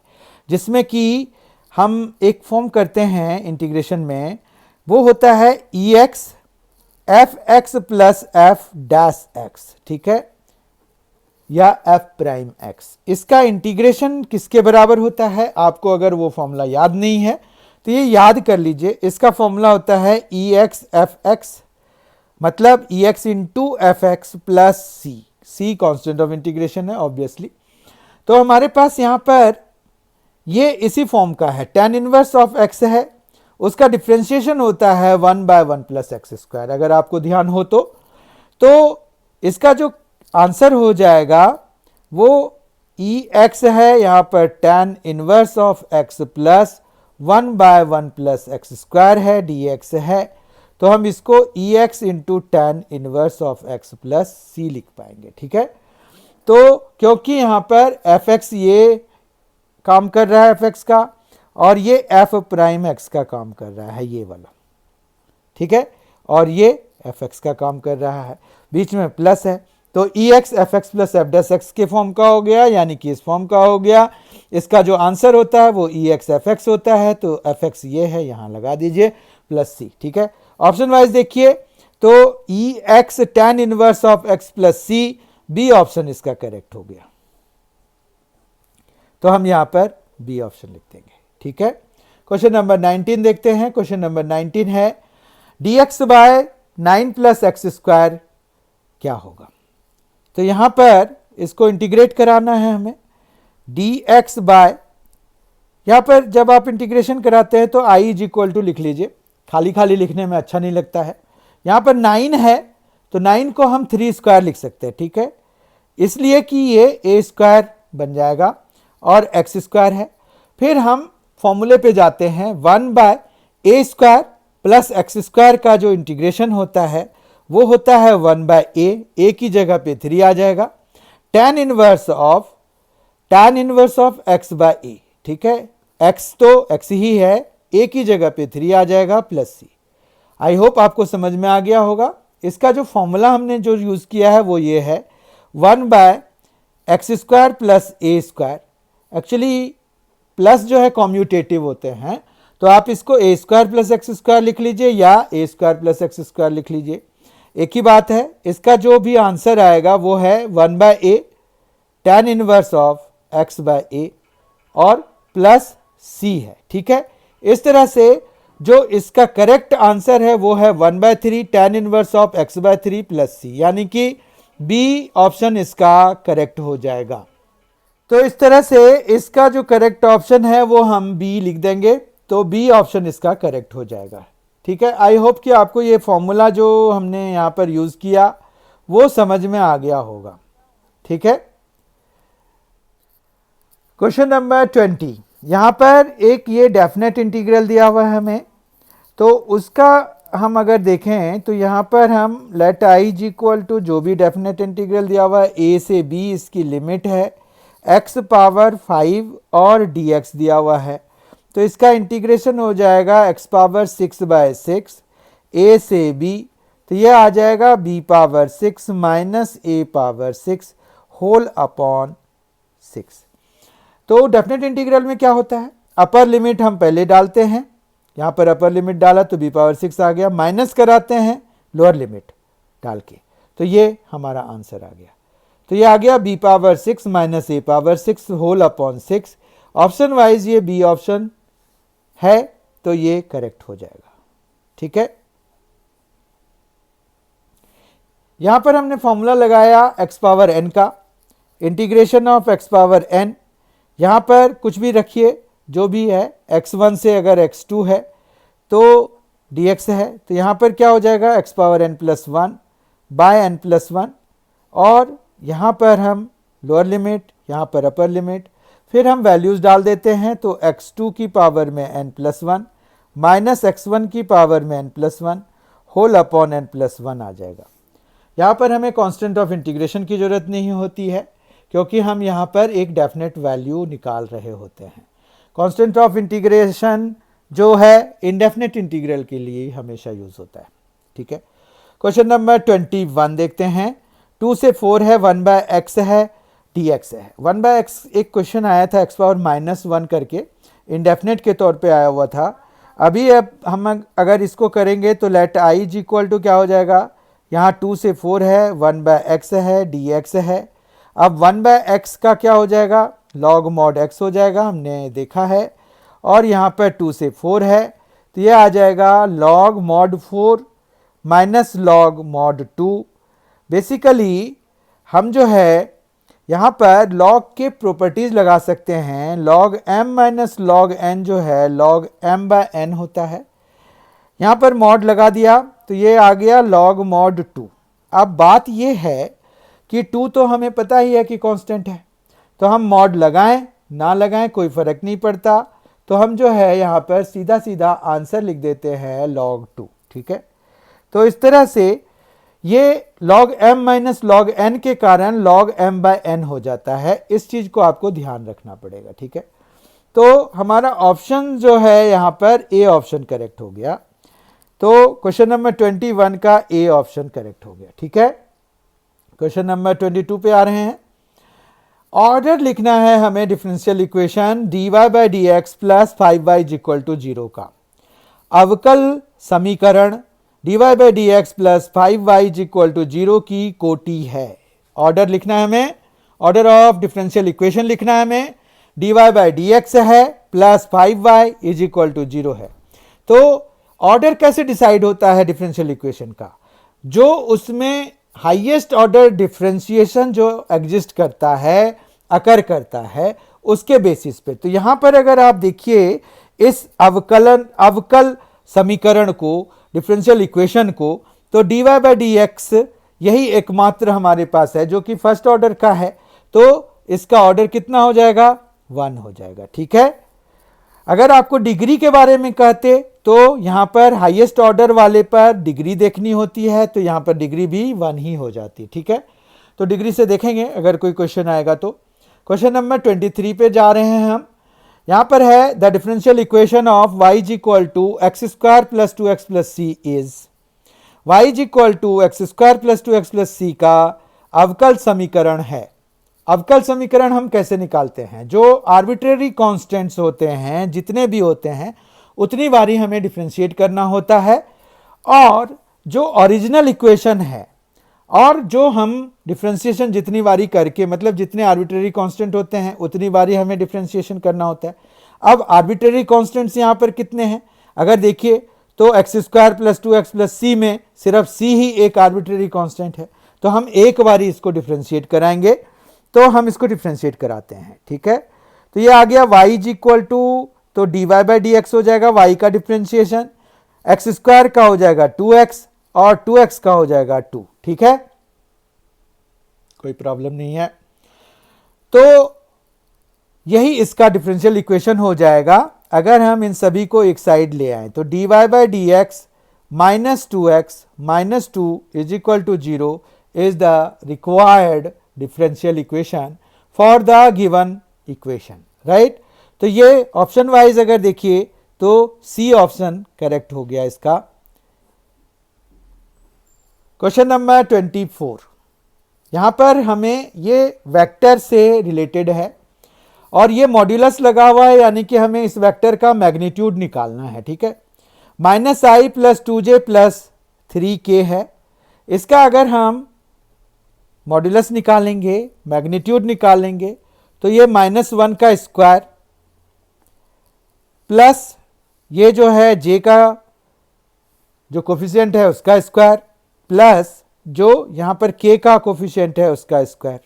जिसमें कि हम एक फॉर्म करते हैं इंटीग्रेशन में, वो होता है e x f x plus f dash x, ठीक है, या एफ प्राइम एक्स। इसका इंटीग्रेशन किसके बराबर होता है, आपको अगर वो फॉर्मूला याद नहीं है तो ये याद कर लीजिए। इसका फॉर्मूला होता है ई एक्स एफ एक्स, मतलब e x into f x plus c, c constant of integration है ऑब्वियसली। तो हमारे पास यहाँ पर ये इसी फॉर्म का है, टेन इनवर्स ऑफ एक्स है, उसका डिफ्रेंशिएशन होता है one by one plus x square, अगर आपको ध्यान हो तो इसका जो आंसर हो जाएगा वो ई एक्स है, यहाँ पर tan inverse of x plus one by one plus x square है, डी एक्स है। तो हम इसको e x into tan inverse of x plus c लिख पाएंगे, ठीक है। तो क्योंकि यहाँ पर एफ एक्स ये काम कर रहा है एफ एक्स का, और ये एफ प्राइम एक्स का काम कर रहा है ये वाला, ठीक है, और ये एफ एक्स का काम कर रहा है, बीच में प्लस है। तो e x f x plus f dash x के फॉर्म का हो गया, यानी कि इस फॉर्म का हो गया। इसका जो आंसर होता है वो ई एक्स एफ एक्स होता है, तो एफ एक्स ये है, यहाँ लगा दीजिए प्लस सी, ठीक है। ऑप्शन वाइज देखिए तो e x tan inverse of x plus C, B option इसका करेक्ट हो गया। तो हम यहाँ पर बी ऑप्शन लिख देंगे, ठीक है। क्वेश्चन नंबर 19 देखते हैं। क्वेश्चन नंबर 19 है d x by nine plus x square क्या होगा। तो यहाँ पर इसको इंटीग्रेट कराना है हमें, डी एक्स बाय, यहाँ पर जब आप इंटीग्रेशन कराते हैं तो आई इज इक्वल टू लिख लीजिए, खाली खाली लिखने में अच्छा नहीं लगता है। यहाँ पर 9 है तो 9 को हम 3 स्क्वायर लिख सकते हैं, ठीक है, इसलिए कि ये ए स्क्वायर बन जाएगा और एक्स स्क्वायर है। फिर हम फॉर्मूले पे जाते हैं, 1 by A square plus x square का जो इंटीग्रेशन होता है वो होता है 1 बाय ए की जगह पे 3 आ जाएगा, tan inverse of x by a, ठीक है, एक्स तो एक्स ही है, ए की जगह पे 3 आ जाएगा प्लस सी। आई होप आपको समझ में आ गया होगा। इसका जो फॉर्मूला हमने जो यूज़ किया है वो ये है 1 by x square plus A square. Actually plus जो है कॉम्यूटेटिव होते हैं, तो आप इसको ए स्क्वायर प्लस एक्स स्क्वायर लिख लीजिए या ए स्क्वायर प्लस एक्स स्क्वायर लिख लीजिए, एक ही बात है। इसका जो भी आंसर आएगा वो है 1 by a tan inverse of x by a और प्लस सी है, ठीक है। इस तरह से जो इसका करेक्ट आंसर है वो है 1 by 3 tan inverse of x by 3 plus c, यानी कि बी ऑप्शन इसका करेक्ट हो जाएगा। तो इस तरह से इसका जो करेक्ट ऑप्शन है वो हम बी लिख देंगे, तो बी ऑप्शन इसका करेक्ट हो जाएगा, ठीक है। आई होप कि आपको ये फॉर्मूला जो हमने यहाँ पर यूज़ किया वो समझ में आ गया होगा, ठीक है। क्वेश्चन नंबर 20, यहाँ पर एक ये डेफिनेट इंटीग्रल दिया हुआ है हमें, तो उसका हम अगर देखें तो यहाँ पर हम let I is equal to जो भी डेफिनेट इंटीग्रल दिया हुआ है ए से बी, इसकी लिमिट है x पावर 5 और dx दिया हुआ है। तो इसका इंटीग्रेशन हो जाएगा x पावर 6/6 a से b, तो ये आ जाएगा b power 6 minus a power 6 whole upon 6। तो डेफिनेट इंटीग्रल में क्या होता है, अपर लिमिट हम पहले डालते हैं, यहाँ पर अपर लिमिट डाला तो b पावर 6 आ गया, माइनस कराते हैं लोअर लिमिट डाल के, तो ये हमारा आंसर आ गया। तो ये आ गया b power 6 minus a power 6 whole upon 6। Option wise ये बी ऑप्शन है, तो ये करेक्ट हो जाएगा। ठीक है, यहां पर हमने फॉर्मूला लगाया x पावर n का, integration of x power n, यहां पर कुछ भी रखिए जो भी है, x1 से अगर x2 है तो dx है, तो यहां पर क्या हो जाएगा x power n plus 1 by n plus 1, और यहां पर हम लोअर लिमिट, यहां पर अपर लिमिट, फिर हम वैल्यूज डाल देते हैं, तो x2 की पावर में n प्लस 1 माइनस x1 की पावर में n plus 1 whole upon n plus 1 आ जाएगा। यहाँ पर हमें कांस्टेंट ऑफ इंटीग्रेशन की ज़रूरत नहीं होती है, क्योंकि हम यहाँ पर एक डेफिनेट वैल्यू निकाल रहे होते हैं। कांस्टेंट ऑफ इंटीग्रेशन जो है इंडेफिनेट इंटीग्रल के लिए हमेशा यूज़ होता है। ठीक है, क्वेश्चन नंबर 21 देखते हैं। 2 से 4 है, 1/x है, dx है। 1/x एक क्वेश्चन आया था x पावर -1 करके, इंडेफिनेट के तौर पे आया हुआ था। अभी अब हम अगर इसको करेंगे तो let i is equal to क्या हो जाएगा, यहाँ 2 से 4 है, 1/x है, dx है। अब 1/x का क्या हो जाएगा, log mod x हो जाएगा, हमने देखा है, और यहाँ पर 2 से 4 है, तो ये आ जाएगा log mod 4 minus log mod 2। Basically हम जो है यहाँ पर log के प्रॉपर्टीज लगा सकते हैं। log m minus log n जो है log m/n होता है, यहाँ पर mod लगा दिया तो ये आ गया log mod 2। अब बात ये है कि 2 तो हमें पता ही है कि कांस्टेंट है, तो हम mod लगाएं ना लगाएं कोई फ़र्क नहीं पड़ता, तो हम जो है यहाँ पर सीधा सीधा आंसर लिख देते हैं log 2। ठीक है, तो इस तरह से ये log m minus log n के कारण log m/n हो जाता है। इस चीज़ को आपको ध्यान रखना पड़ेगा। ठीक है, तो हमारा ऑप्शन जो है यहाँ पर ए ऑप्शन करेक्ट हो गया। तो क्वेश्चन नंबर 21 का ए ऑप्शन करेक्ट हो गया। ठीक है, क्वेश्चन नंबर 22 पे आ रहे हैं। ऑर्डर लिखना है हमें differential equation dy/dx plus 5y is equal to 0 का। अवकल समीकरण dy/dx plus 5y is equal to 0 की कोटि है। ऑर्डर लिखना है हमें, ऑर्डर ऑफ डिफरेंशियल इक्वेशन लिखना है हमें, dy/dx है plus 5y is equal to 0 है। तो ऑर्डर कैसे डिसाइड होता है डिफरेंशियल इक्वेशन का, जो उसमें हाईएस्ट ऑर्डर डिफरेंशिएशन जो एग्जिस्ट करता है, अकर करता है, उसके बेसिस पे। तो यहां पर अगर आप देखिए इस अवकल समीकरण को, डिफरेंशियल इक्वेशन को, तो dy/dx यही एकमात्र हमारे पास है जो कि फर्स्ट ऑर्डर का है, तो इसका ऑर्डर कितना हो जाएगा, 1 हो जाएगा। ठीक है, अगर आपको डिग्री के बारे में कहते तो यहां पर हाईएस्ट ऑर्डर वाले पर डिग्री देखनी होती है, तो यहां पर डिग्री भी 1 ही हो जाती। ठीक है, तो डिग्री से देखेंगे अगर कोई क्वेश्चन आएगा तो। क्वेश्चन नंबर 23 पे जा रहे हैं हम। यहां पर है the differential equation of y is equal to x square plus 2x plus c is, y is equal to x square plus 2x plus c का अवकल समीकरण है। अवकल समीकरण हम कैसे निकालते हैं, जो आर्बिट्रेरी कांस्टेंट्स होते हैं, जितने भी होते हैं उतनी बारी हमें डिफरेंशिएट करना होता है, और जो ओरिजिनल इक्वेशन है और जो हम डिफरेंशिएशन जितनी बारी करके, मतलब जितने आर्बिट्रेरी कांस्टेंट होते हैं उतनी बारी हमें डिफरेंशिएशन करना होता है। अब आर्बिट्रेरी कांस्टेंट्स यहाँ पर कितने हैं, अगर देखिए तो x square plus 2x plus c में सिर्फ c ही एक आर्बिट्रेरी कांस्टेंट है, तो हम एक बारी इसको डिफरेंशिएट कराएंगे, तो हम इसको डिफरेंशिएट कराते हैं। ठीक है, तो ये आ गया y इज इक्वल टू, तो dy/dx हो जाएगा y का डिफरेंशिएशन, एक्स स्क्वायर का हो जाएगा 2x और 2x का हो जाएगा 2। ठीक है, कोई प्रॉब्लम नहीं है। तो यही इसका डिफरेंशियल इक्वेशन हो जाएगा अगर हम इन सभी को एक साइड ले आए। तो dy/dx minus 2x minus 2 is equal to 0 is the required differential equation for the given equation, right. तो ये ऑप्शन वाइज अगर देखिए तो सी ऑप्शन करेक्ट हो गया इसका। क्वेश्चन नंबर 24, यहां पर हमें ये वेक्टर से रिलेटेड है और ये मॉड्यूलस लगा हुआ है, यानी कि हमें इस वेक्टर का मैग्नीट्यूड निकालना है। ठीक है, -i plus 2j plus 3k है। इसका अगर हम मॉड्यूलस निकालेंगे, मैग्नीट्यूड निकालेंगे, तो ये -1 का स्क्वायर प्लस ये जो है j का जो कोफिशिएंट है उसका स्क्वायर प्लस जो यहाँ पर k का कोफिशिएंट है उसका स्क्वायर।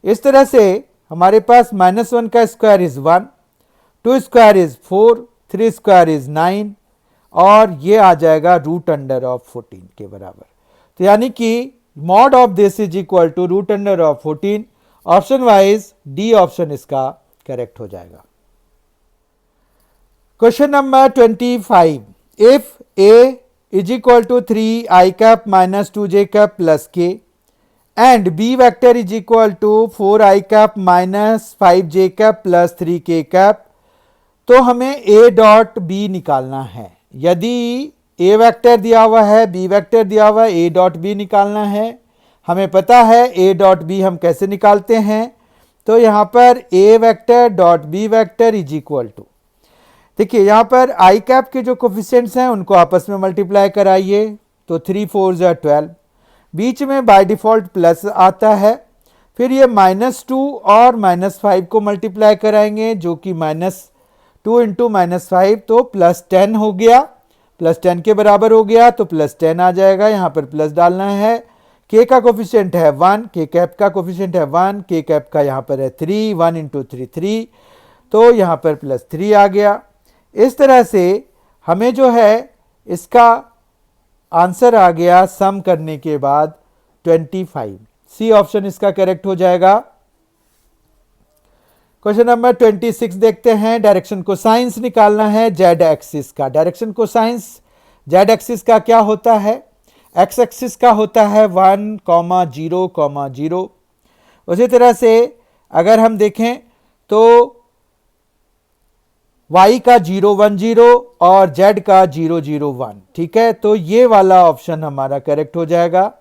इस तरह से हमारे पास -1 का square is 1, 2 square is 4, 3 square is 9 और ये आ जाएगा √14 के बराबर। तो यानी कि mod of this is equal to √14। Option wise D option इसका करेक्ट हो जाएगा। Question number 25, if a is equal to 3i cap minus 2j cap plus k and b vector is equal to 4i cap minus 5j cap plus 3k cap, तो हमें a dot b निकालना है। यदि a vector दिया हुआ है, b vector दिया हुआ है, a डॉट b निकालना है। हमें पता है a डॉट b हम कैसे निकालते हैं, तो यहाँ पर a vector dot b vector is equal to, देखिए यहाँ पर आई कैप के जो कोफिशिएंट्स हैं उनको आपस में मल्टीप्लाई कराइए, तो 3 4 12, बीच में बाय डिफ़ॉल्ट प्लस आता है। फिर ये -2 और -5 को मल्टीप्लाई कराएंगे, जो कि -2 इंटू -5 तो +10 हो गया, +10 के बराबर हो गया, तो +10 आ जाएगा। यहाँ पर प्लस डालना है। के का कोफिशिएंट है 1, के कैप का कोफिशिएंट है 1, के कैप का यहाँ पर है 3, 1 इंटू 3 3, तो यहाँ पर +3 आ गया। इस तरह से हमें जो है इसका आंसर आ गया सम करने के बाद 25। सी ऑप्शन इसका करेक्ट हो जाएगा। क्वेश्चन नंबर 26 देखते हैं। डायरेक्शन कोसाइंस निकालना है जेड एक्सिस का। डायरेक्शन कोसाइंस जेड एक्सिस का क्या होता है? एक्स एक्सिस का होता है 1, 0, 0। उसी तरह से अगर हम देखें तो y का 0 1 0 और z का 0 0 1। ठीक है, तो ये वाला ऑप्शन हमारा करेक्ट हो जाएगा।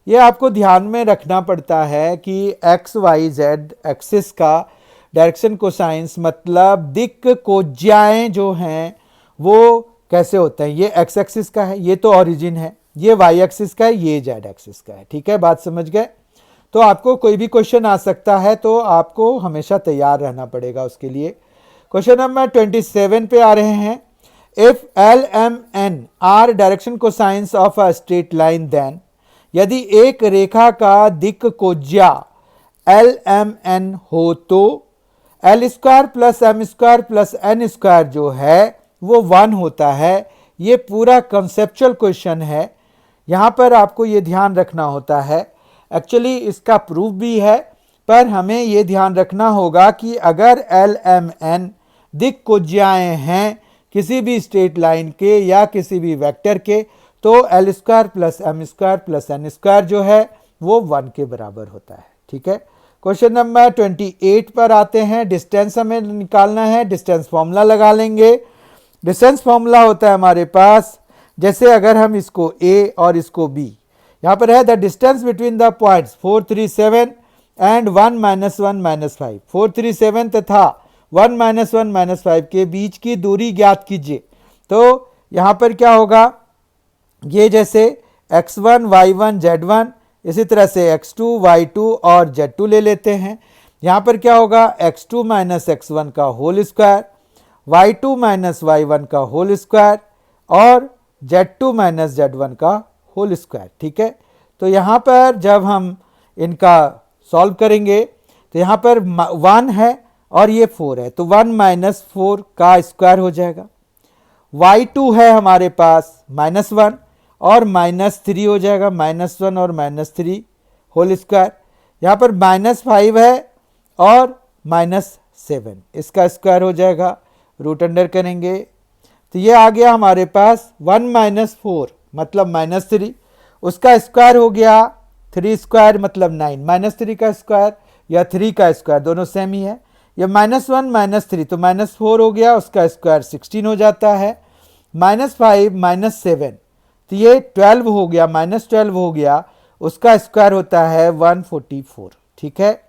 ये आपको ध्यान में रखना पड़ता है कि एक्स वाई जेड एक्सिस का डायरेक्शन कोसाइंस मतलब दिक् कोज्याएं जो हैं वो कैसे होते हैं। ये एक्स एक्सिस का है, ये तो ओरिजिन है, ये वाई एक्सिस का है, ये जेड एक्सिस का है। ठीक है, बात समझ गए? तो आपको कोई भी क्वेश्चन आ सकता है, तो आपको हमेशा तैयार रहना पड़ेगा उसके लिए। क्वेश्चन नंबर 27 पे आ रहे हैं। If l m n are direction cosines of a straight line then, यदि एक रेखा का दिक् कोज्या एल एम एन हो तो l square plus m square plus n square जो है वो 1 होता है। ये पूरा कंसेप्चुअल क्वेश्चन है, यहाँ पर आपको ये ध्यान रखना होता है। एक्चुअली इसका प्रूफ भी है, पर हमें ये ध्यान रखना होगा कि अगर एल एम एन दिक् कोज्याएं हैं किसी भी स्ट्रेट लाइन के या किसी भी वेक्टर के, तो l square plus m square plus n square जो है वो 1 के बराबर होता है। ठीक है, क्वेश्चन नंबर 28 पर आते हैं। डिस्टेंस हमें निकालना है, डिस्टेंस फॉर्मूला लगा लेंगे। डिस्टेंस फॉर्मूला होता है हमारे पास, जैसे अगर हम इसको a और इसको b, यहाँ पर है the distance between the points 4 3 7 and 1 -1 -5। 4 3 7 तथा 1 -1 -5 के बीच की दूरी ज्ञात कीजिए। तो यहाँ पर क्या होगा, ये जैसे x1 y1 z1, इसी तरह से x2 y2 और z2 ले लेते हैं। यहाँ पर क्या होगा, x2 - x1 का होल स्क्वायर, y2 - y1 का होल स्क्वायर और z2 - z1 का होल स्क्वायर। ठीक है, तो यहाँ पर जब हम इनका सॉल्व करेंगे तो यहाँ पर 1 है और ये 4 है, तो 1 - 4 का स्क्वायर हो जाएगा। y2 है हमारे पास -1 और -3 हो जाएगा, -1 और -3 होल स्क्वायर। यहाँ पर -5 है और -7, इसका स्क्वायर हो जाएगा, रूट अंडर करेंगे तो ये आ गया हमारे पास 1 - 4 मतलब -3, उसका स्क्वायर हो गया 3 स्क्वायर मतलब 9, -3 का स्क्वायर या 3 का स्क्वायर दोनों सेम ही है, ये -1 -3 तो -4 हो गया, उसका स्क्वायर 16 हो जाता है। -5 -7 तो ये 12 हो गया, -12 हो गया, उसका स्क्वायर होता है 144। ठीक है,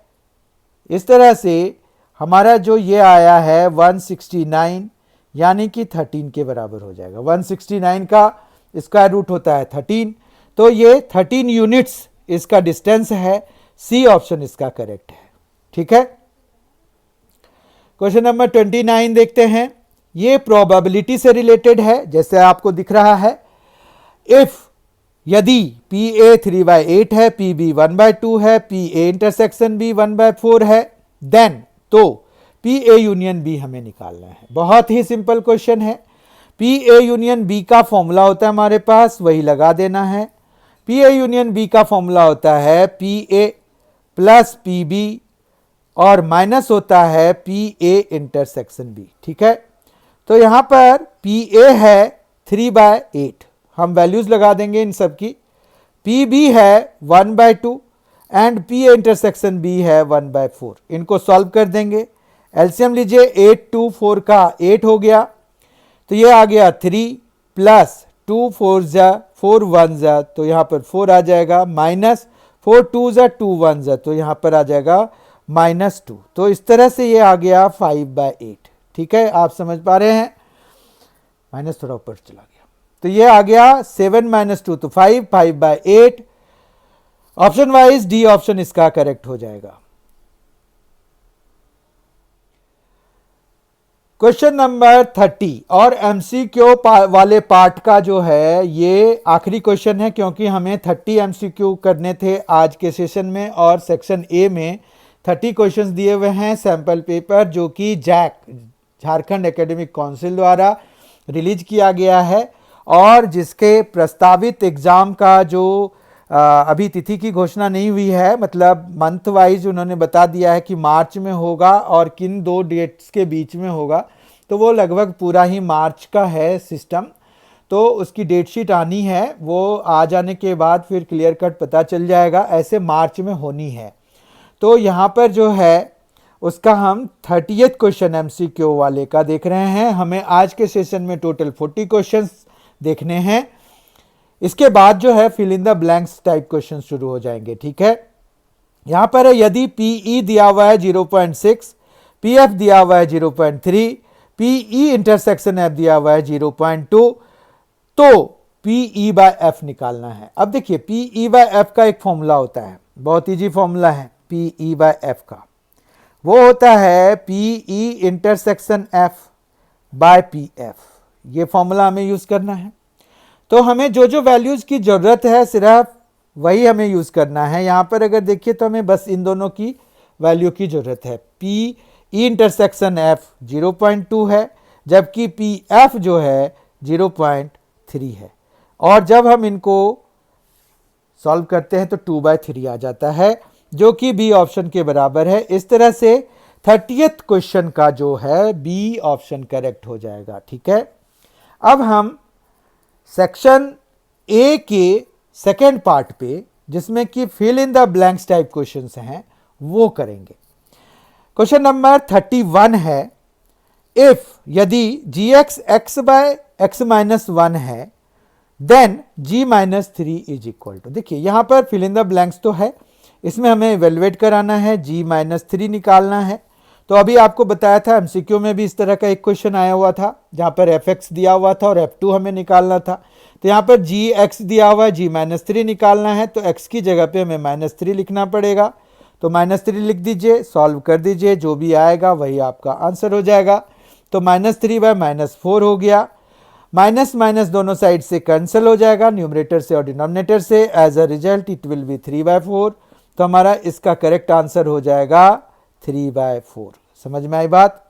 इस तरह से हमारा जो ये आया है 169 यानी कि 13 के बराबर हो जाएगा। 169 का स्क्वायर रूट होता है 13, तो ये 13 यूनिट्स इसका डिस्टेंस है। सी ऑप्शन इसका करेक्ट है। ठीक है, क्वेश्चन नंबर 29 देखते हैं। ये प्रोबेबिलिटी से रिलेटेड है, जैसे आपको दिख रहा है। इफ यदि पी ए 3/8 है, पी बी 1/2 है, पी ए इंटरसेक्शन बी 1/4 है, देन तो पी ए यूनियन बी हमें निकालना है। बहुत ही सिंपल क्वेश्चन है। पी ए यूनियन बी का फॉर्मूला होता है हमारे पास, वही लगा देना है। पी ए यूनियन बी का फॉर्मूला होता है P A plus P B और माइनस होता है पी ए इंटरसेक्शन बी। ठीक है, तो यहां पर पी ए है 3/8, हम वैल्यूज लगा देंगे इन सब की। पी बी है 1/2 and P A intersection B है 1/4। इनको सॉल्व कर देंगे। एलसीएम लीजिए, 8 2 4 का 8 हो गया, तो ये आ गया 3 प्लस 2 4 जा 4 1 जा, तो यहाँ पर 4 आ जाएगा, माइनस 4 2 जा 2 1 जा, तो यहाँ पर आ जाएगा -2। तो इस तरह से ये आ गया 5/8। ठीक है, आप समझ पा रहे हैं, माइनस थोड़ा ऊपर चला गया, तो ये आ गया 7 - 2 तो 5/8। ऑप्शन वाइज डी ऑप्शन इसका करेक्ट हो जाएगा। क्वेश्चन नंबर 30 और एमसीक्यू वाले पार्ट का जो है ये आखिरी क्वेश्चन है, क्योंकि हमें 30 एमसीक्यू करने थे आज के सेशन में, और सेक्शन ए में 30 क्वेश्चंस दिए हुए हैं सैंपल पेपर, जो कि जैक झारखंड एकेडमिक काउंसिल द्वारा रिलीज किया गया है, और जिसके प्रस्तावित एग्ज़ाम का जो अभी तिथि की घोषणा नहीं हुई है, मतलब मंथ वाइज उन्होंने बता दिया है कि मार्च में होगा और किन 2 डेट्स के बीच में होगा, तो वो लगभग पूरा ही मार्च का है सिस्टम। तो उसकी डेट शीट आनी है, वो आ जाने के बाद फिर क्लियर कट पता चल जाएगा, ऐसे मार्च में होनी है। तो यहाँ पर जो है उसका हम 30th क्वेश्चन एमसीक्यू वाले का देख रहे हैं। हमें आज के सेशन में टोटल 40 क्वेश्चंस देखने हैं। इसके बाद जो है fill in the blanks type question शुरू हो जाएंगे। ठीक है, यहां पर है यदि पीई दिया हुआ है 0.6, पीएफ दिया हुआ है 0.3, पीई इंटरसेक्शन एफ दिया हुआ है 0.2, तो पीई/एफ निकालना है। अब देखिए, पीई/एफ का एक फॉर्मूला होता है, बहुत इजी फॉर्मूला है पीई/एफ का, वो होता है PE intersection F by PF. ये फॉर्मूला हमें यूज करना है। तो हमें जो जो वैल्यूज की जरूरत है सिर्फ वही हमें यूज करना है। यहां पर अगर देखिए तो हमें बस इन दोनों की वैल्यू की जरूरत है। पी ई इंटरसेक्शन एफ 0.2 है, जबकि पी एफ जो है 0.3 है, और जब हम इनको सॉल्व करते हैं तो 2/3 आ जाता है, जो कि बी ऑप्शन के बराबर है। इस तरह से 30th क्वेश्चन का जो है बी ऑप्शन करेक्ट हो जाएगा। ठीक है, अब हम सेक्शन ए के सेकेंड पार्ट पे, जिसमें कि fill in the blanks type questions हैं, वो करेंगे। क्वेश्चन नंबर 31 है, इफ यदि gx x/(x-1) है, then g-3 is equal to. देखिए यहां पर फिल इन द ब्लैंक्स तो है, इसमें हमें इवेलुएट कराना है, g-3 निकालना है। तो अभी आपको बताया था एमसीक्यू में भी इस तरह का एक क्वेश्चन आया हुआ था, जहां पर fx दिया हुआ था और f2 हमें निकालना था। तो यहाँ पर gx दिया हुआ है, g-3 निकालना है, तो x की जगह पे हमें -3 लिखना पड़ेगा। तो -3 लिख दीजिए, सॉल्व कर दीजिए, जो भी आएगा वही आपका आंसर हो जाएगा। तो -3/-4 हो गया, माइनस माइनस दोनों साइड से कैंसिल हो जाएगा, न्यूमरेटर से और डिनोमिनेटर से। As a result it will be 3/4। तो हमारा इसका करेक्ट आंसर हो जाएगा 3/4। समझ में आई बात?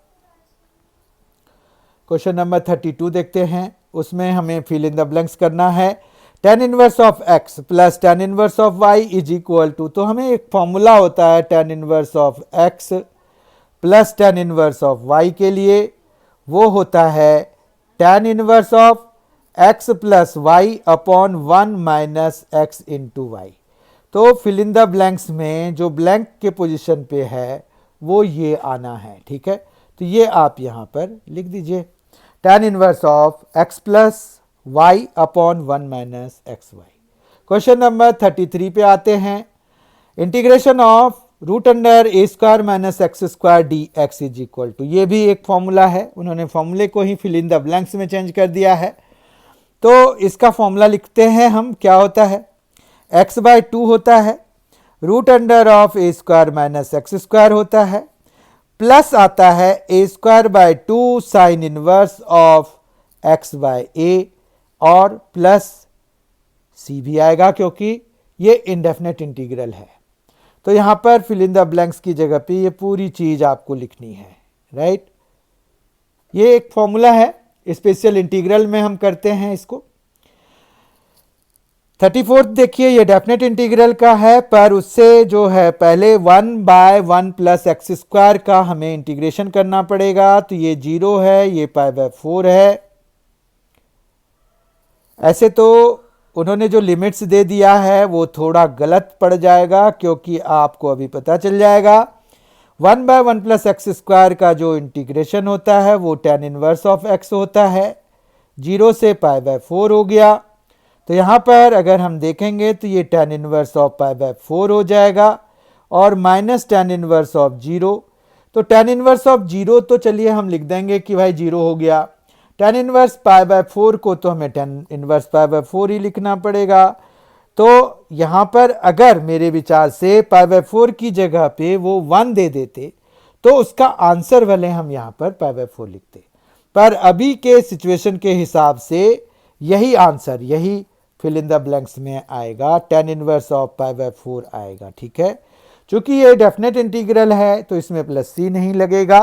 क्वेश्चन नंबर 32 देखते हैं, उसमें हमें फिल इन द ब्लैंक्स करना है। tan inverse of x plus tan inverse of y is equal to, तो हमें एक फॉर्मूला होता है tan inverse of x plus tan inverse of y के लिए, वो होता है tan inverse of x plus y upon 1 minus x into y. तो फिल इन द ब्लैंक्स में जो ब्लैंक के पोजीशन पे है वो ये आना है, ठीक है। तो ये आप यहाँ पर लिख दीजिए, tan inverse of x plus y upon 1 minus x y. Question number 33 पे आते हैं। Integration of root under a square minus x square d x is equal to, ये भी एक फॉर्मूला है, उन्होंने फॉर्मूले को ही फिल इन द ब्लैंक्स में चेंज कर दिया है। तो इसका फॉर्मूला लिखते हैं हम, क्या होता है, x बाय 2 होता है, root under of a square minus x square होता है, प्लस आता है a square by 2 sine inverse of x by a, और प्लस सी भी आएगा क्योंकि ये इंडेफिनेट इंटीग्रल है। तो यहां पर फिल इन द ब्लैंक्स की जगह पे ये पूरी चीज आपको लिखनी है, राइट। ये एक फॉर्मूला है, स्पेशल इंटीग्रल में हम करते हैं इसको। 34 देखिए, ये डेफिनेट इंटीग्रल का है, पर उससे जो है पहले 1 बाय 1 प्लस एक्स स्क्वायर का हमें इंटीग्रेशन करना पड़ेगा। तो ये 0 है, ये पाई बाय 4 है। ऐसे तो उन्होंने जो लिमिट्स दे दिया है वो थोड़ा गलत पड़ जाएगा, क्योंकि आपको अभी पता चल जाएगा 1 बाय 1 प्लस एक्स स्क्वायर का जो इंटीग्रेशन होता है वो tan इनवर्स ऑफ x होता है, 0 से पाई बाय 4 हो गया। तो यहाँ पर अगर हम देखेंगे तो ये tan inverse of pi by 4 हो जाएगा, और माइनस tan इनवर्स ऑफ 0। तो tan इनवर्स ऑफ 0 तो चलिए हम लिख देंगे कि भाई 0 हो गया। tan इनवर्स पाई बाय 4 को तो हमें tan इनवर्स पाई बाय 4 ही लिखना पड़ेगा। तो यहाँ पर अगर मेरे विचार से पाई बाय 4 की जगह पे वो 1 दे देते तो उसका आंसर भले हम यहाँ पर पाई बाय 4 लिखते, पर अभी के सिचुएशन के हिसाब से यही आंसर, यही फिल इन द ब्लैंक्स में आएगा, tan inverse of pi by 4 आएगा, ठीक है। चूंकि ये डेफिनेट इंटीग्रल है तो इसमें प्लस सी नहीं लगेगा।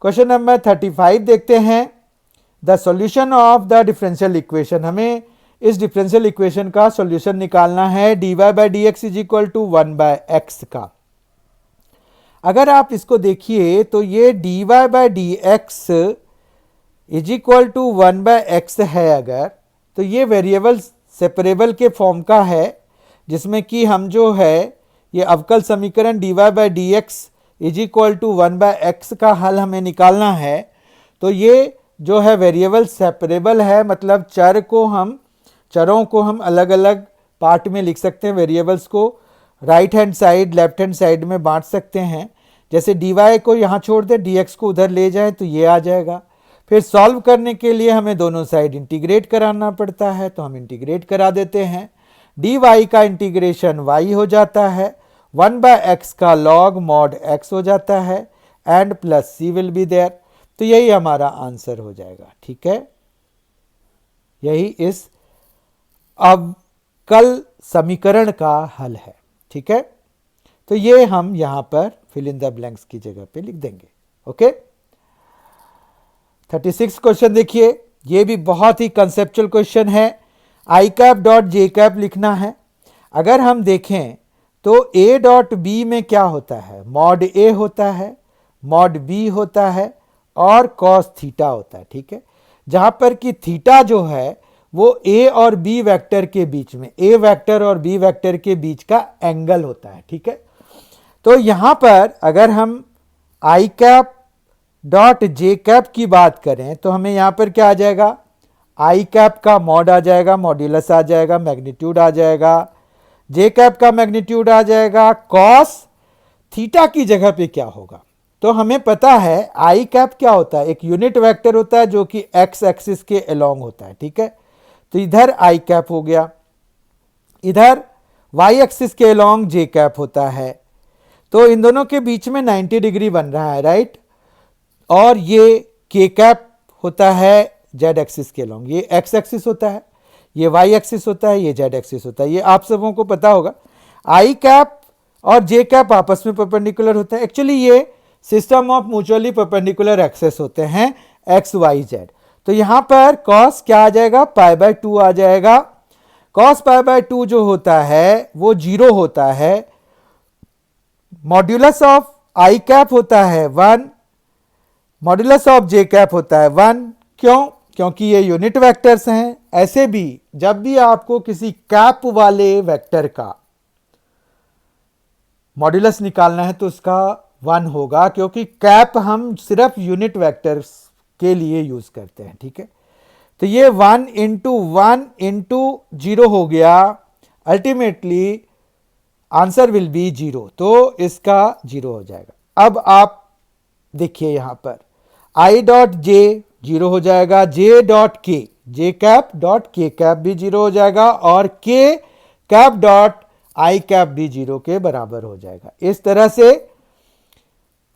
क्वेश्चन नंबर 35 देखते हैं। The solution of the differential equation, हमें इस डिफरेंशियल इक्वेशन का सॉल्यूशन निकालना है dy by d x is equal to 1 by x का। अगर आप इसको देखिए तो ये dy by d x is equal to 1 by x है अगर, तो ये वेरिएबल सेपरेबल के फॉर्म का है, जिसमें कि हम जो है ये अवकल समीकरण dy by d x is equal to 1 by x का हल हमें निकालना है। तो ये जो है वेरिएबल सेपरेबल है, मतलब चरों को हम अलग अलग पार्ट में लिख सकते हैं, वेरिएबल्स को right hand side left hand side में बांट सकते हैं। जैसे dy को यहाँ छोड़ दें, dx को उधर ले जाए तो ये आ जाएगा। फिर सॉल्व करने के लिए हमें दोनों साइड इंटीग्रेट कराना पड़ता है, तो हम इंटीग्रेट करा देते हैं। dy का इंटीग्रेशन y हो जाता है, 1 बाय एक्स का लॉग मॉड x हो जाता है, and plus c will be there. तो यही हमारा आंसर हो जाएगा, ठीक है। यही इस अवकल समीकरण का हल है, ठीक है। तो ये हम यहां पर फिल इन द ब्लैंक्स की जगह पे लिख देंगे, ओके। 36 क्वेश्चन देखिए, ये भी बहुत ही कंसेप्चुअल क्वेश्चन है। आई कैप डॉट जे कैप लिखना है। अगर हम देखें तो a डॉट बी में क्या होता है, मॉड a होता है, मॉड b होता है, और कॉस थीटा होता है, ठीक है। जहां पर कि थीटा जो है वो a और b वेक्टर के बीच में, a वेक्टर और b वेक्टर के बीच का एंगल होता है, ठीक है। तो यहां पर अगर हम आई कैप डॉट जे कैप की बात करें तो हमें यहां पर क्या आ जाएगा, आई कैप का मॉड आ जाएगा, मॉड्यूलस आ जाएगा, मैग्नीट्यूड आ जाएगा, जे कैप का मैग्नीट्यूड आ जाएगा, कॉस थीटा की जगह पे क्या होगा। तो हमें पता है आई कैप क्या होता है, एक यूनिट वेक्टर होता है जो कि एक्स एक्सिस के अलोंग होता है, ठीक है। तो इधर आई कैप हो गया, इधर वाई एक्सिस के अलोंग जे कैप होता है। तो इन दोनों के बीच में 90 डिग्री बन रहा है, राइट। और ये के कैप होता है जेड एक्सिस के अलोंग, ये एक्स एक्सिस होता है, ये वाई एक्सिस होता है, ये जेड एक्सिस होता है। ये आप सबों को पता होगा। आई कैप और जे कैप आपस में परपेंडिकुलर होते हैं। एक्चुअली ये system of mutually perpendicular axes होते हैं एक्स वाई जेड। तो यहां पर कॉस क्या आ जाएगा, पाई बाय 2 आ जाएगा। कॉस पाई बाय 2 जो होता है वो 0 होता है। मॉड्यूलस ऑफ आई कैप होता है 1, मॉड्यूलस ऑफ जे कैप होता है 1। क्यों? क्योंकि ये यूनिट वेक्टर्स हैं। ऐसे भी जब भी आपको किसी कैप वाले वेक्टर का मॉड्यूलस निकालना है तो उसका 1 होगा, क्योंकि कैप हम सिर्फ यूनिट वेक्टर्स के लिए यूज करते हैं, ठीक है। तो ये 1 इंटू 0 हो गया, अल्टीमेटली आंसर विल बी 0, तो इसका 0 हो जाएगा। अब आप देखिए यहां पर i डॉट जे 0 हो जाएगा, जे डॉट के, जे कैप डॉट के कैप भी 0 हो जाएगा, और के कैप डॉट आई कैप भी 0 के बराबर हो जाएगा। इस तरह से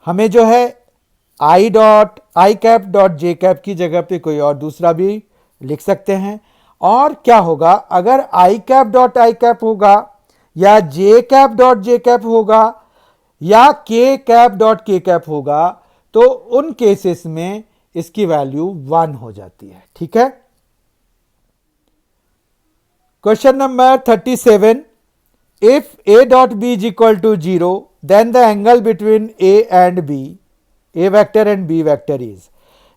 हमें जो है आई कैप डॉट जे कैप की जगह पे कोई और दूसरा भी लिख सकते हैं। और क्या होगा, अगर आई कैप डॉट आई कैप होगा, या जे कैप डॉट जे कैप होगा, या के कैप डॉट के कैप होगा, तो उन केसेस में इसकी वैल्यू 1 हो जाती है, ठीक है। Question number 37, if a dot b is equal to 0, then the angle between a and b, a vector and b vector is.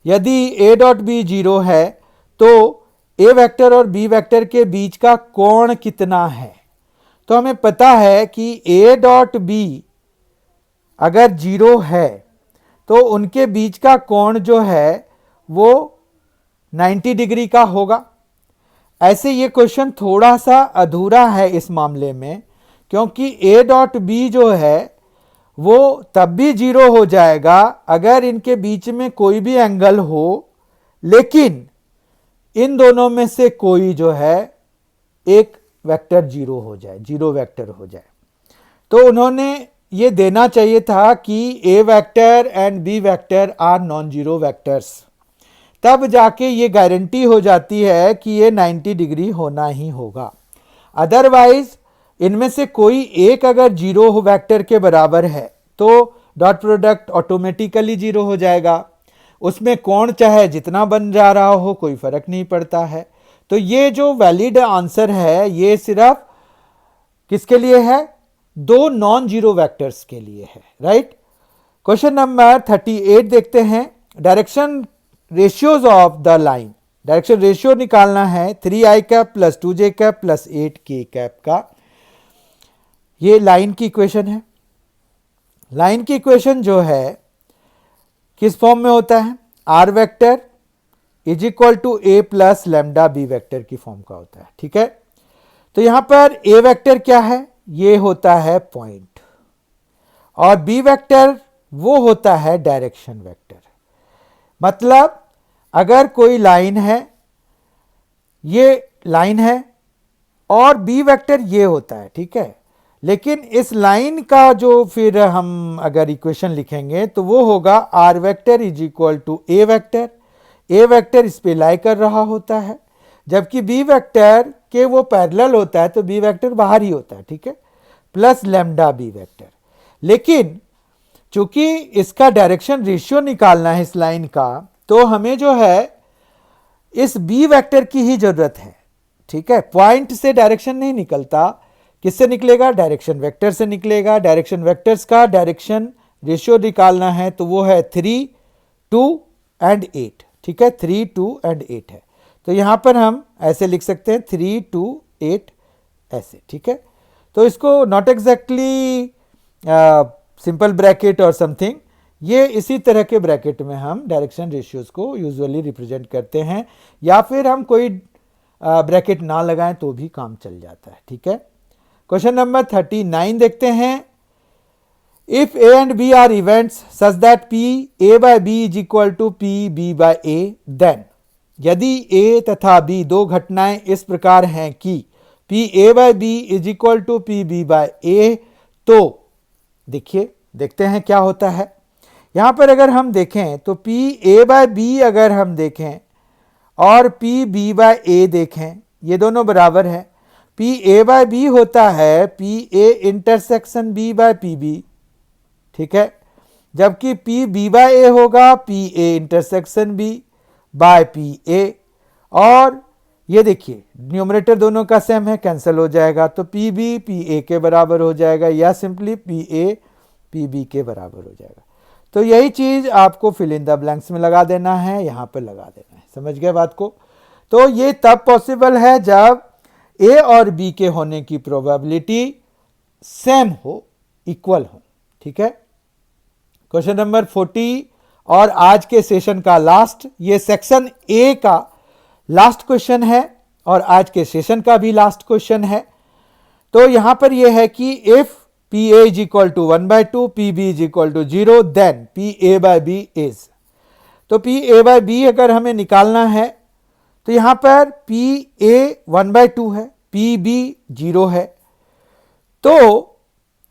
यदि a डॉट b 0 है तो a वेक्टर और b वेक्टर के बीच का कोण कितना है। तो हमें पता है कि a डॉट b अगर 0 है तो उनके बीच का कोण जो है वो 90 डिग्री का होगा। ऐसे ये क्वेश्चन थोड़ा सा अधूरा है इस मामले में, क्योंकि a डॉट b जो है वो तब भी 0 हो जाएगा अगर इनके बीच में कोई भी एंगल हो, लेकिन इन दोनों में से कोई जो है एक वेक्टर 0 हो जाए, 0 वेक्टर हो जाए। तो उन्होंने ये देना चाहिए था कि a vector and b vector are non zero vectors, तब जाके ये गारंटी हो जाती है कि ये 90 डिग्री होना ही होगा। अदरवाइज इनमें से कोई एक अगर 0 वेक्टर के बराबर है तो डॉट प्रोडक्ट ऑटोमेटिकली 0 हो जाएगा, उसमें कोण चाहे जितना बन जा रहा हो कोई फर्क नहीं पड़ता है। तो ये जो वैलिड आंसर है ये सिर्फ किसके लिए है, दो नॉन जीरो वेक्टर्स के लिए है, राइट। क्वेश्चन नंबर 38 देखते हैं, direction ratios of the line. Direction ratio निकालना है 3i cap plus 2j cap plus 8k cap का। ये लाइन की इक्वेशन है। लाइन की इक्वेशन जो है किस फॉर्म में होता है, r vector is equal to a plus lambda b vector की फॉर्म का होता है, ठीक है। तो यहां पर ए वेक्टर क्या है, ये होता है पॉइंट, और बी वेक्टर वो होता है डायरेक्शन वेक्टर। मतलब अगर कोई लाइन है, ये लाइन है, और बी वेक्टर ये होता है, ठीक है। लेकिन इस लाइन का जो फिर हम अगर इक्वेशन लिखेंगे तो वो होगा r vector is equal to a vector. A vector इस पे लाई कर रहा होता है, जबकि बी वेक्टर के वो पैरेलल होता है, तो बी वेक्टर बाहर ही होता है, ठीक है, प्लस लैम्डा बी वेक्टर। लेकिन चूंकि इसका डायरेक्शन रेशियो निकालना है इस लाइन का, तो हमें जो है इस बी वेक्टर की ही जरूरत है, ठीक है। पॉइंट से डायरेक्शन नहीं निकलता, किससे निकलेगा, डायरेक्शन वेक्टर से निकलेगा। डायरेक्शन वेक्टर्स का डायरेक्शन रेशियो निकालना है तो वो है 3, 2 एंड 8, ठीक है, 3, 2 एंड 8 है। तो यहां पर हम ऐसे लिख सकते हैं 3, 2, 8 ऐसे, ठीक है। तो इसको नॉट एग्जैक्टली सिंपल ब्रैकेट और समथिंग, ये इसी तरह के ब्रैकेट में हम डायरेक्शन रेशियोज को यूजुअली रिप्रेजेंट करते हैं, या फिर हम कोई ब्रैकेट ना लगाएं तो भी काम चल जाता है, ठीक है। क्वेश्चन नंबर 39 देखते हैं, if A and B are events such that P A by B is equal to P B by A, then यदि ए तथा बी दो घटनाएं इस प्रकार हैं कि P A by B is equal to P B by A, तो देखिए देखते हैं क्या होता है। यहां पर अगर हम देखें तो पी ए बाय बी अगर हम देखें और पी बी बाय ए देखें, ये दोनों बराबर है। पी ए बाय बी होता है P A intersection B by P B, ठीक है, जबकि पी बी बाय ए होगा P A intersection B by P A. और ये देखिए न्यूमरेटर दोनों का सेम है, कैंसिल हो जाएगा, तो पी बी पी ए के बराबर हो जाएगा, या simply P A P B के बराबर हो जाएगा। तो यही चीज आपको फिल इन द ब्लैंक्स में लगा देना है, यहां पर लगा देना है, समझ गए बात को। तो ये तब पॉसिबल है जब ए और बी के होने की प्रोबेबिलिटी सेम हो, इक्वल हो, ठीक है। क्वेश्चन नंबर 40 और आज के सेशन का लास्ट, ये सेक्शन ए का लास्ट क्वेश्चन है और आज के सेशन का भी लास्ट क्वेश्चन है। तो यहां पर यह है कि if P A is equal to 1/2, P B is equal to 0, then P A by B is. तो पी ए बाय बी अगर हमें निकालना है तो यहां पर पी ए 1/2 है, पी बी 0 है। तो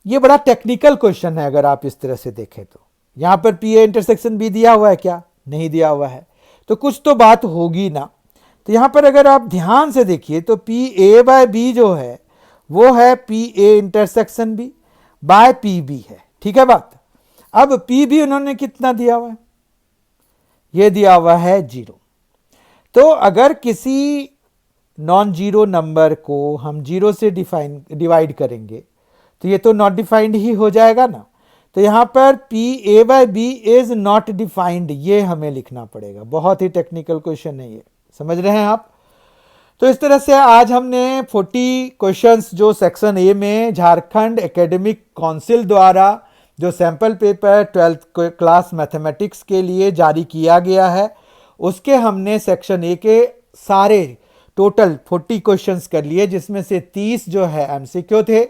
ये बड़ा टेक्निकल क्वेश्चन है अगर आप इस तरह से देखें तो। यहां पर पी ए इंटरसेक्शन बी दिया हुआ है क्या? नहीं दिया हुआ है, तो कुछ तो बात होगी ना। तो यहां पर अगर आप ध्यान से देखिए तो पी ए बाय बी जो है वो है P A intersection B by P B है, ठीक है बात। अब पी बी उन्होंने कितना दिया हुआ है? ये दिया हुआ है 0। तो अगर किसी नॉन जीरो नंबर को हम 0 से डिवाइड करेंगे तो ये तो नॉट डिफाइंड ही हो जाएगा ना। तो यहां पर P A by B is not defined, ये हमें लिखना पड़ेगा। बहुत ही टेक्निकल क्वेश्चन है ये, समझ रहे हैं आप। तो इस तरह से आज हमने 40 क्वेश्चंस जो सेक्शन ए में झारखंड एकेडमिक काउंसिल द्वारा जो sample paper 12th class mathematics के लिए जारी किया गया है, उसके हमने सेक्शन ए के सारे टोटल 40 क्वेश्चंस कर लिए, जिसमें से 30 जो है एमसीक्यू थे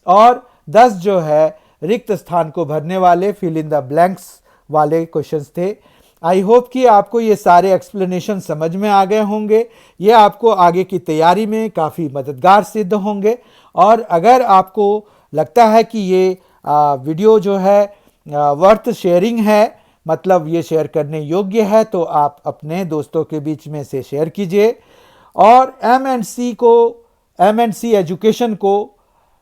और 10 जो है रिक्त स्थान को भरने वाले फिल इन द ब्लैंक्स वाले क्वेश्चंस थे। आई होप कि आपको ये सारे एक्सप्लेनेशन समझ में आ गए होंगे। ये आपको आगे की तैयारी में काफ़ी मददगार सिद्ध होंगे। और अगर आपको लगता है कि ये वीडियो जो है वर्थ शेयरिंग है, मतलब ये शेयर करने योग्य है, तो आप अपने दोस्तों के बीच में से शेयर कीजिए। और एम&सी एजुकेशन को,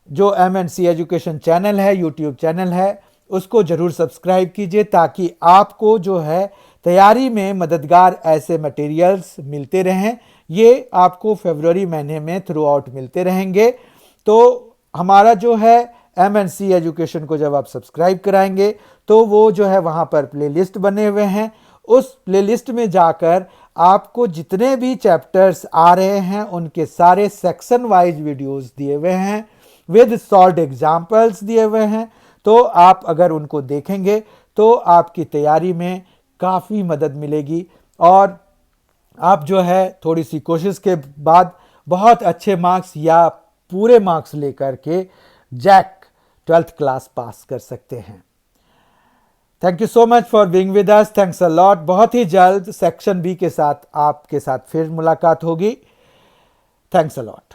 जो एम&सी एजुकेशन चैनल है, यूट्यूब चैनल है, उसको ज़रूर सब्सक्राइब कीजिए ताकि आपको जो है तैयारी में मददगार ऐसे मटेरियल्स मिलते रहें। ये आपको फरवरी महीने में थ्रू आउट मिलते रहेंगे। तो हमारा जो है एम&सी एजुकेशन को जब आप सब्सक्राइब कराएंगे तो वो जो है वहाँ पर प्लेलिस्ट बने हुए हैं, उस प्लेलिस्ट में जाकर आपको जितने भी चैप्टर्स आ रहे हैं उनके सारे सेक्शन वाइज वीडियोस दिए हुए हैं, विद सॉल्व्ड एग्जाम्पल्स दिए हुए हैं। तो आप अगर उनको देखेंगे तो आपकी तैयारी में काफ़ी मदद मिलेगी और आप जो है थोड़ी सी कोशिश के बाद बहुत अच्छे मार्क्स या पूरे मार्क्स लेकर के जैक 12th क्लास पास कर सकते हैं। Thank you so much for being with us, thanks a lot. बहुत ही जल्द सेक्शन बी के साथ आपके साथ फिर मुलाकात होगी। Thanks a lot.